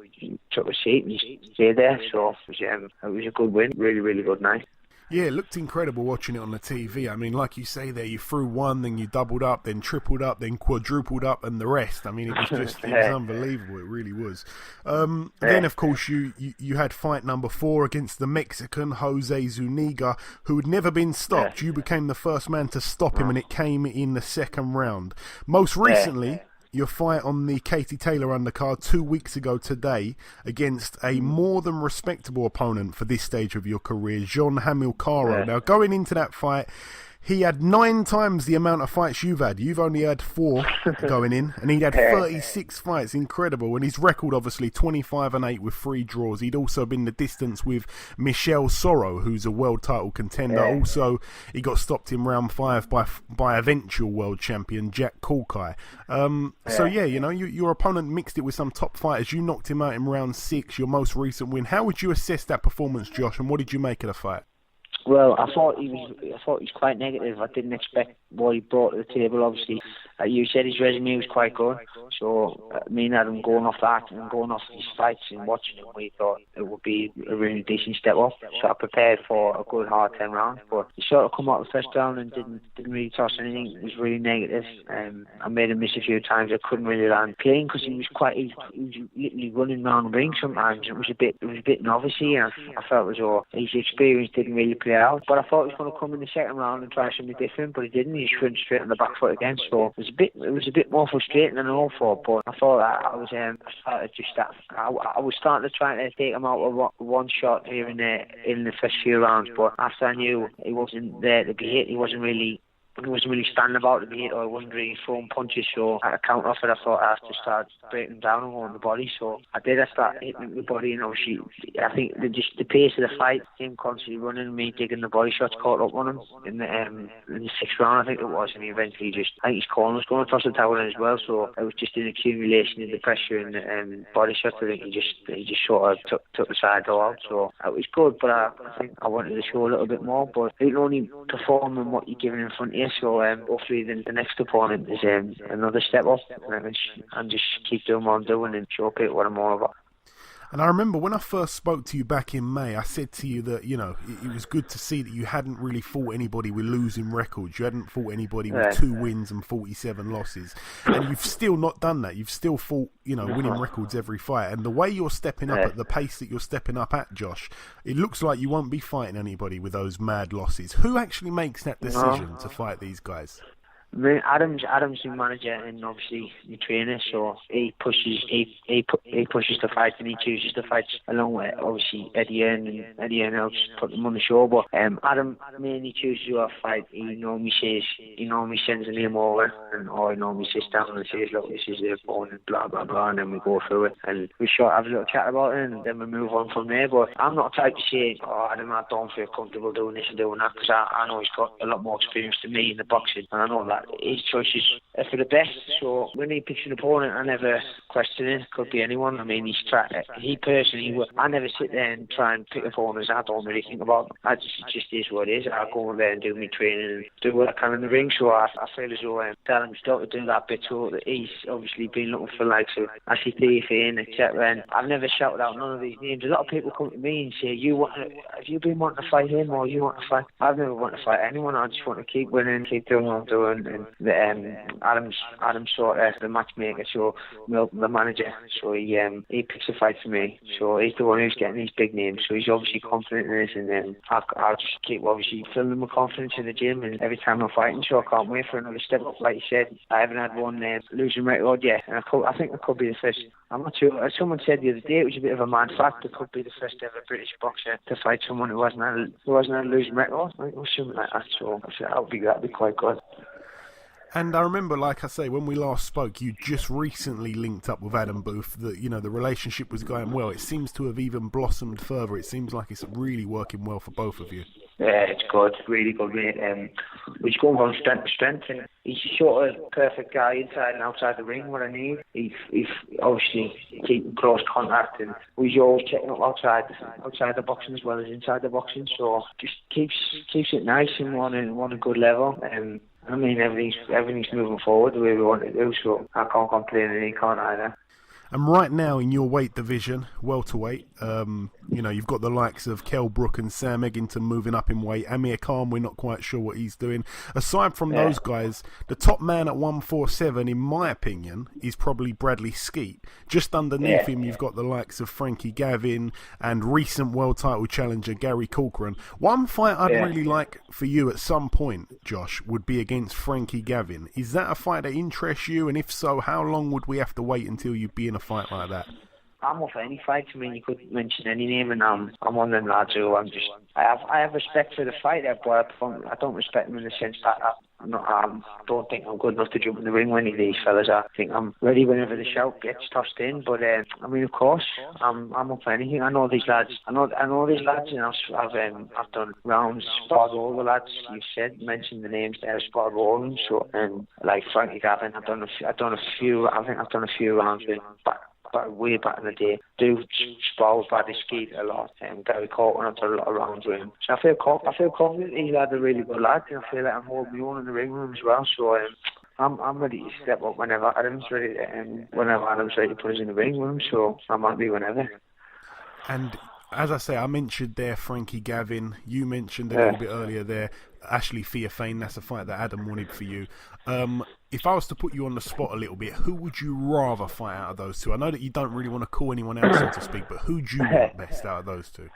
took a seat and he stayed there. So it was a good win, really, really good night. Yeah, it looked incredible watching it on the TV. I mean, like you say there, you threw one, then you doubled up, then tripled up, then quadrupled up, and the rest. I mean, it was just it was unbelievable. It really was. Then, of course, you had fight number 4 against the Mexican, Jose Zuniga, who had never been stopped. You became the first man to stop him, and it came in the second round. Most recently, your fight on the Katie Taylor undercard 2 weeks ago today against a more than respectable opponent for this stage of your career, Jean Hamilcaro. Now, going into that fight, he had 9 times the amount of fights you've had. You've only had 4 going in, and he'd had 36 fights. Incredible. And his record, obviously, 25-8 with 3 draws. He'd also been the distance with Michel Soro, who's a world title contender. Also, he got stopped in round 5 by eventual world champion Jack Kulkai. So, you know, your opponent mixed it with some top fighters. You knocked him out in round 6, your most recent win. How would you assess that performance, Josh, and what did you make of the fight? Well, I thought he was quite negative. I didn't expect what he brought to the table. Obviously, you said his resume was quite good. So, me and Adam going off that and going off his fights and watching him, we thought it would be a really decent step up. So I prepared for a good hard 10 rounds. But he sort of come out the first round and didn't really toss anything. It was really negative. I made him miss a few times. I couldn't really land clean because he was literally running around the ring sometimes. It was a bit novice, and I felt as though his experience didn't really play out. But I thought he was going to come in the second round and try something different, but he didn't. He just went straight on the back foot again. So it was a bit more frustrating than all for. But I thought that I was starting to try to take him out with one shot here and there in the first few rounds. But after I knew he wasn't there to be hit, he wasn't really standing about to be hit, or he wasn't really throwing punches. So at a counter offer, I thought I had to start breaking him down and going the body. So I did. I started hitting the body, and obviously I think the pace of the fight, him constantly running, me digging the body shots, caught up on him in the 6th round, I think it was, and he eventually I think his corner was going to toss the towel in as well. So it was just an accumulation of the pressure and the body shots. I think he just sort of took the side door out. So it was good, but I think I wanted to show a little bit more. But you can only perform on what you're given in front of you. So hopefully the next opponent is another step up, and just keep doing what I'm doing and show people what I'm all about. And I remember when I first spoke to you back in May, I said to you that, you know, it was good to see that you hadn't really fought anybody with losing records. You hadn't fought anybody with 2 wins and 47 losses. And you've still not done that. You've still fought, you know, winning records every fight. And the way you're stepping up at the pace that you're stepping up at, Josh, it looks like you won't be fighting anybody with those mad losses. Who actually makes that decision to fight these guys? I mean, Adam's the manager and obviously the trainer, so he pushes the fight and he chooses the fights along with obviously Eddie and else put them on the show. But Adam mainly chooses who I fight. He normally sends a name over, or he normally sits down and says, look, this is the opponent, blah blah blah, and then we go through it and we have a little chat about it, and then we move on from there. But I'm not the type to say, Adam, I don't feel comfortable doing this and doing that, because I know he's got a lot more experience than me in the boxing, and I know that his choices are for the best. So when he picks an opponent, I never question it. Could be anyone. I mean, I never sit there and try and pick opponents. I don't really think about them. It just is what it is. I go in there and do my training and do what I can in the ring. So I feel as though I'm telling him to do that bit. So that he's obviously been looking for likes of Theophane, etc. And I've never shouted out none of these names. A lot of people come to me and say, have you been wanting to fight him, or you want to fight? I've never wanted to fight anyone. I just want to keep winning, keep doing what I'm doing. And Adam's sort of the matchmaker, so the manager, so he picks a fight for me, so he's the one who's getting these big names, so he's obviously confident in this, and then I'll just keep obviously filling him with confidence in the gym, and every time I'm fighting, so I can't wait for another step up. Like you said, I haven't had one losing record yet, and I think it could be the first. I'm not sure. As someone said the other day, it was a bit of a mad fact. It could be the first ever British boxer to fight someone who hasn't had a losing record, or something like that. So that'd be quite good. And I remember, like I say, when we last spoke, you just recently linked up with Adam Booth. That, you know, the relationship was going well. It seems to have even blossomed further. It seems like it's really working well for both of you. Yeah, it's good, really good, mate. He's going from strength to strength, and he's sort of perfect guy inside and outside the ring. What I need, he's obviously keeping close contact, and he's always checking up outside the boxing as well as inside the boxing. So just keeps it nice and on a good level. I mean, everything's moving forward the way we want it to do. So I can't complain, and he can't either. And right now in your weight division, welterweight, you've got the likes of Kell Brook and Sam Eggington moving up in weight. Amir Khan, we're not quite sure what he's doing. Aside from those guys, the top man at 147, in my opinion, is probably Bradley Skeet. Just underneath him, you've got the likes of Frankie Gavin and recent world title challenger Gary Corcoran. One fight I'd really like for you at some point, Josh, would be against Frankie Gavin. Is that a fight that interests you? And if so, how long would we have to wait until you'd be in a fight like that? I'm off any fight. I mean, you could mention any name, and I'm one of them lads who I have respect for the fighter, but I don't respect him in the sense that I don't think I'm good enough to jump in the ring with any of these fellas. I think I'm ready whenever the shout gets tossed in. But I mean, of course, I'm up for anything. I know these lads. I know these lads, and I've done rounds, sparred all the lads you mentioned the names there, sparred all of them. So like Frankie Gavin, I've done a few. I think I've done a few rounds with him way back in the day. Do spar with Bradley Skeet a lot, and Gary Corcoran, I've done a lot of rounds with him. So I feel confident. He's had a really good lad, and I feel like I'm holding my own in the ring with him as well. So I'm ready to step up whenever Adam's ready to put us in the ring with him. So I'm happy whenever. And as I say, I mentioned there Frankie Gavin. You mentioned a little bit earlier there Ashley Theophane. That's a fight that Adam wanted for you. If I was to put you on the spot a little bit, who would you rather fight out of those two? I know that you don't really want to call anyone out, so to speak, but who do you want best out of those two?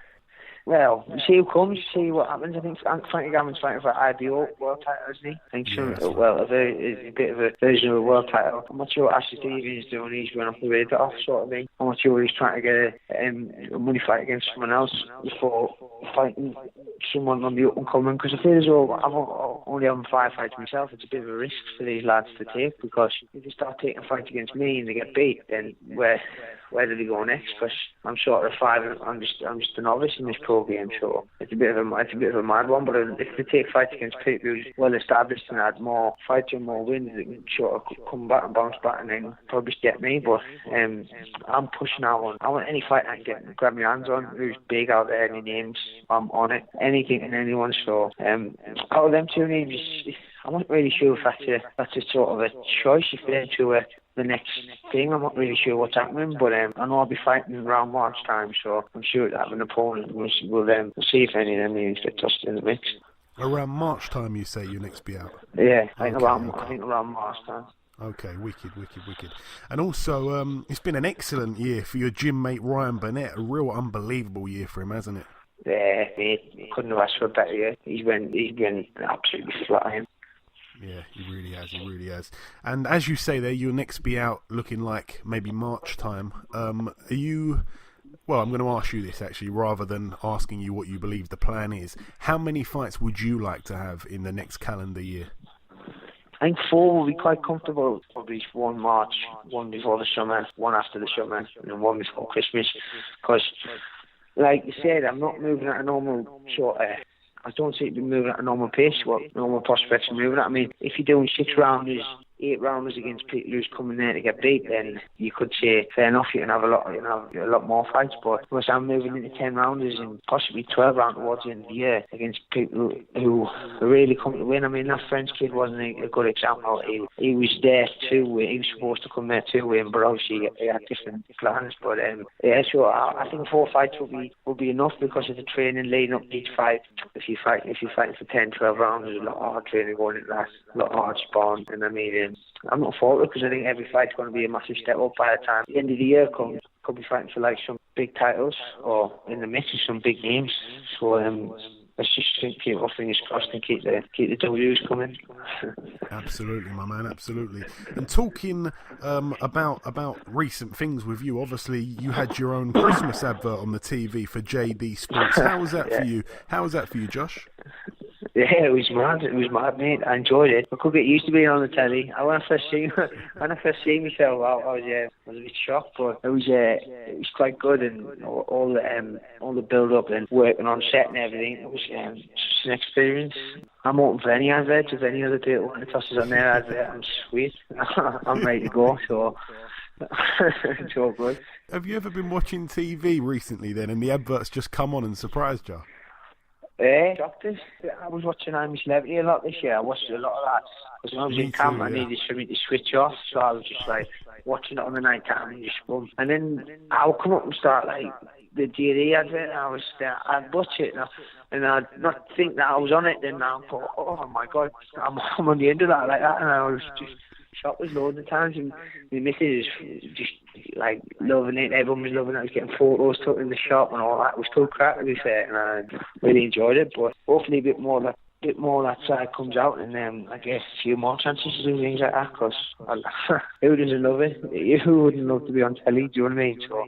Well, see who comes, see what happens. I think Frankie Gavin's fighting for IBO world title, isn't he? I think a bit of a version of a world title. I'm not sure what Ashley Stevens is doing. He's going off the radar off, sort of thing. I'm not sure he's trying to get a money fight against someone else before fighting someone on the up and coming. Because I feel as though I'm only having 5 fights myself. It's a bit of a risk for these lads to take, because if they start taking fights against me and they get beat, then where do they go next? Because I'm sort of 5. I'm just a novice in this pro game, so it's a bit of a mad one. But if they take fights against people who's well established and had more fights and more wins, they can sort of come back and bounce back and then probably get me. But I'm pushing that one. I want any fight I can grab my hands on who's big out there, any names, I'm on it. Anything and anyone. So out of them two names, I'm not really sure if that's a sort of a choice. If they're into the next thing, I'm not really sure what's happening, but I know I'll be fighting around March time, so I'm sure that an opponent will see if any of them names get tossed in the mix. Around March time, you say you next be out? Yeah, I think around March time. Okay, wicked. And also, it's been an excellent year for your gym mate Ryan Burnett. A real unbelievable year for him, hasn't it? Yeah, mate, couldn't have asked for a better year. He's been absolutely flying. Yeah, he really has. And as you say there, you'll next be out looking like maybe March time. Are you... Well, I'm going to ask you this actually, rather than asking you what you believe the plan is. How many fights would you like to have in the next calendar year? I think 4 will be quite comfortable. Probably 1 March, 1 before the summer, 1 after the summer, and then 1 before Christmas. Because, like you said, I'm not moving at a normal sort of... I don't seem to be moving at a normal pace, what normal prospects are moving at. I mean, if you're doing 6 rounders, 8 rounders against people who's coming there to get beat, then you could say, fair enough, you can have a lot more fights. But once I'm moving into 10 rounders and possibly 12 rounds towards the end of the year against people who really come to win. I mean, that French kid wasn't a good example. He was there too. He was supposed to come there too, but obviously he had different plans. But so I think 4 fights will be enough because of the training leading up to each fight. If you're fighting for 10, 12 rounds, there's a lot of hard training going into that, a lot of hard sparring, and I mean. I'm not for it because I think every fight's going to be a massive step up by the time the end of the year comes. Could be fighting for like some big titles or in the mix of some big names. So let's just keep our fingers crossed and keep the W's coming. Absolutely, my man, absolutely. And talking about recent things with you, obviously you had your own Christmas advert on the TV for JD Sports. How was that for you? How was that for you, Josh? Yeah, it was mad, mate. I enjoyed it. I could get used to being on the telly. When I first seen myself out, I was a bit shocked, but it was quite good, and all the build up and working on set and everything. It was an experience. I'm open for any adverts. If any other people want to toss us on their advert, I'm sweet. I'm ready to go, so it's all good. Have you ever been watching TV recently then, and the adverts just come on and surprised you? Doctors. I was watching I'm a Celebrity a lot this year. I watched a lot of that. Because when I was in camp, I needed something to switch off, so I was just like watching it on the night time and just boom. And then I'll come up and start like the GD advert, and I'd watch it and I'd not think that I was on it. Then I'd go, oh my God, I'm on the end of that like that, and I was just shocked with loads of times. And the missus just like loving it. Everyone was loving it. I was getting photos took in the shop and all that. It was still crap, to be fair, and I really enjoyed it. But hopefully a bit more that side comes out, and then I guess a few more chances to do things like that, because who doesn't love it? Who wouldn't love to be on telly, do you know what I mean? So,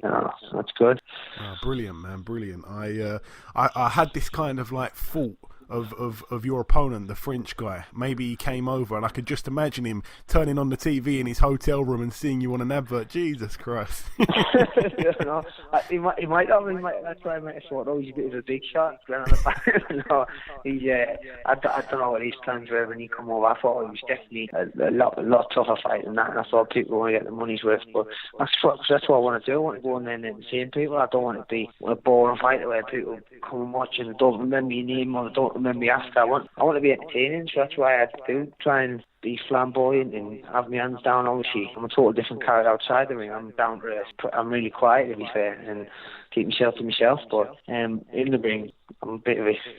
that's good. Oh, brilliant, man, brilliant. I had this kind of like thought of your opponent, the French guy. Maybe he came over and I could just imagine him turning on the TV in his hotel room and seeing you on an advert. Jesus Christ. No, he might have. That's why I might have thought, oh, he's a bit of a big shot. No, I don't know what his plans were when he come over. I thought he was definitely a lot tougher fight than that, and I thought people were going to get the money's worth. But that's what I want to do. I want to go in there and entertain people. I don't want to be a boring fighter where people come and watch and don't remember your name or don't remember you after. I want to be entertaining, so that's why I do try and be flamboyant and have my hands down. Obviously, I'm a total different character outside the ring. I'm down to earth. I'm really quiet, to be fair, and keep myself to myself. But in the ring, I'm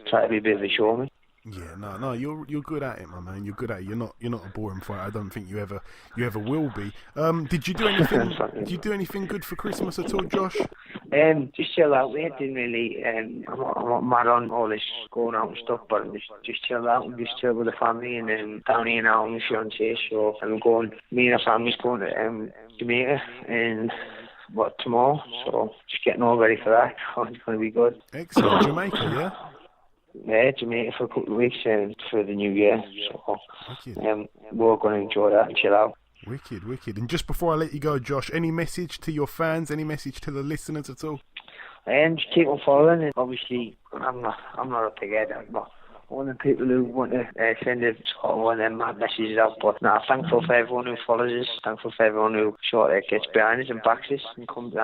try to be a bit of a showman. Yeah, no, you're good at it, my man. You're good at it. You're not a boring fighter. I don't think you ever will be. Did you do anything? Did you do anything good for Christmas at all, Josh? Just chill out. We didn't really. I'm not mad on all this going out and stuff, but just chill out and just chill with the family, and then down here now with my fiancée. So I'm going. Me and the family's going to Jamaica and tomorrow. So just getting all ready for that. It's going to be good. Excellent, Jamaica, yeah. Yeah, Jamaica for a couple of weeks for the new year. So we're going to enjoy that and chill out. Wicked. And just before I let you go, Josh, any message to your fans? Any message to the listeners at all? Just keep on following. And obviously, I'm not a big head. I'm not one of the people who want to send one of them mad messages out. But thankful for everyone who follows us. Thankful for everyone who gets behind us and backs us and comes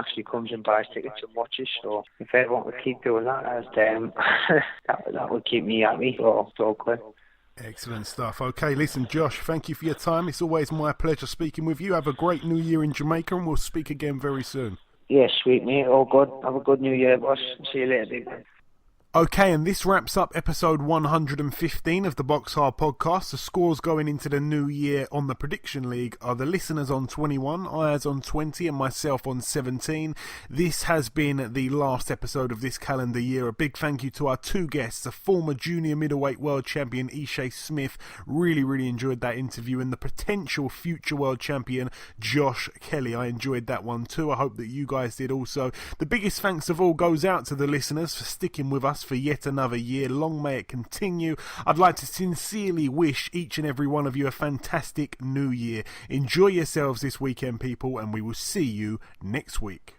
and buys tickets and watches. So if everyone would keep doing that, that would keep me happy. So it's all good. Excellent stuff. Okay, listen, Josh, thank you for your time. It's always my pleasure speaking with you. Have a great New Year in Jamaica, and we'll speak again very soon. Yeah, sweet, mate. All good. Have a good New Year, boss. See you later, big man. Okay, and this wraps up episode 115 of the BoxHard Podcast. The scores going into the new year on the Prediction League are the listeners on 21, Ayaz on 20, and myself on 17. This has been the last episode of this calendar year. A big thank you to our two guests, a former junior-middleweight world champion, Ishe Smith. Really enjoyed that interview, and the potential future world champion, Josh Kelly. I enjoyed that one too. I hope that you guys did also. The biggest thanks of all goes out to the listeners for sticking with us for yet another year. Long may it continue. I'd like to sincerely wish each and every one of you a fantastic new year. Enjoy yourselves this weekend, people, and we will see you next week.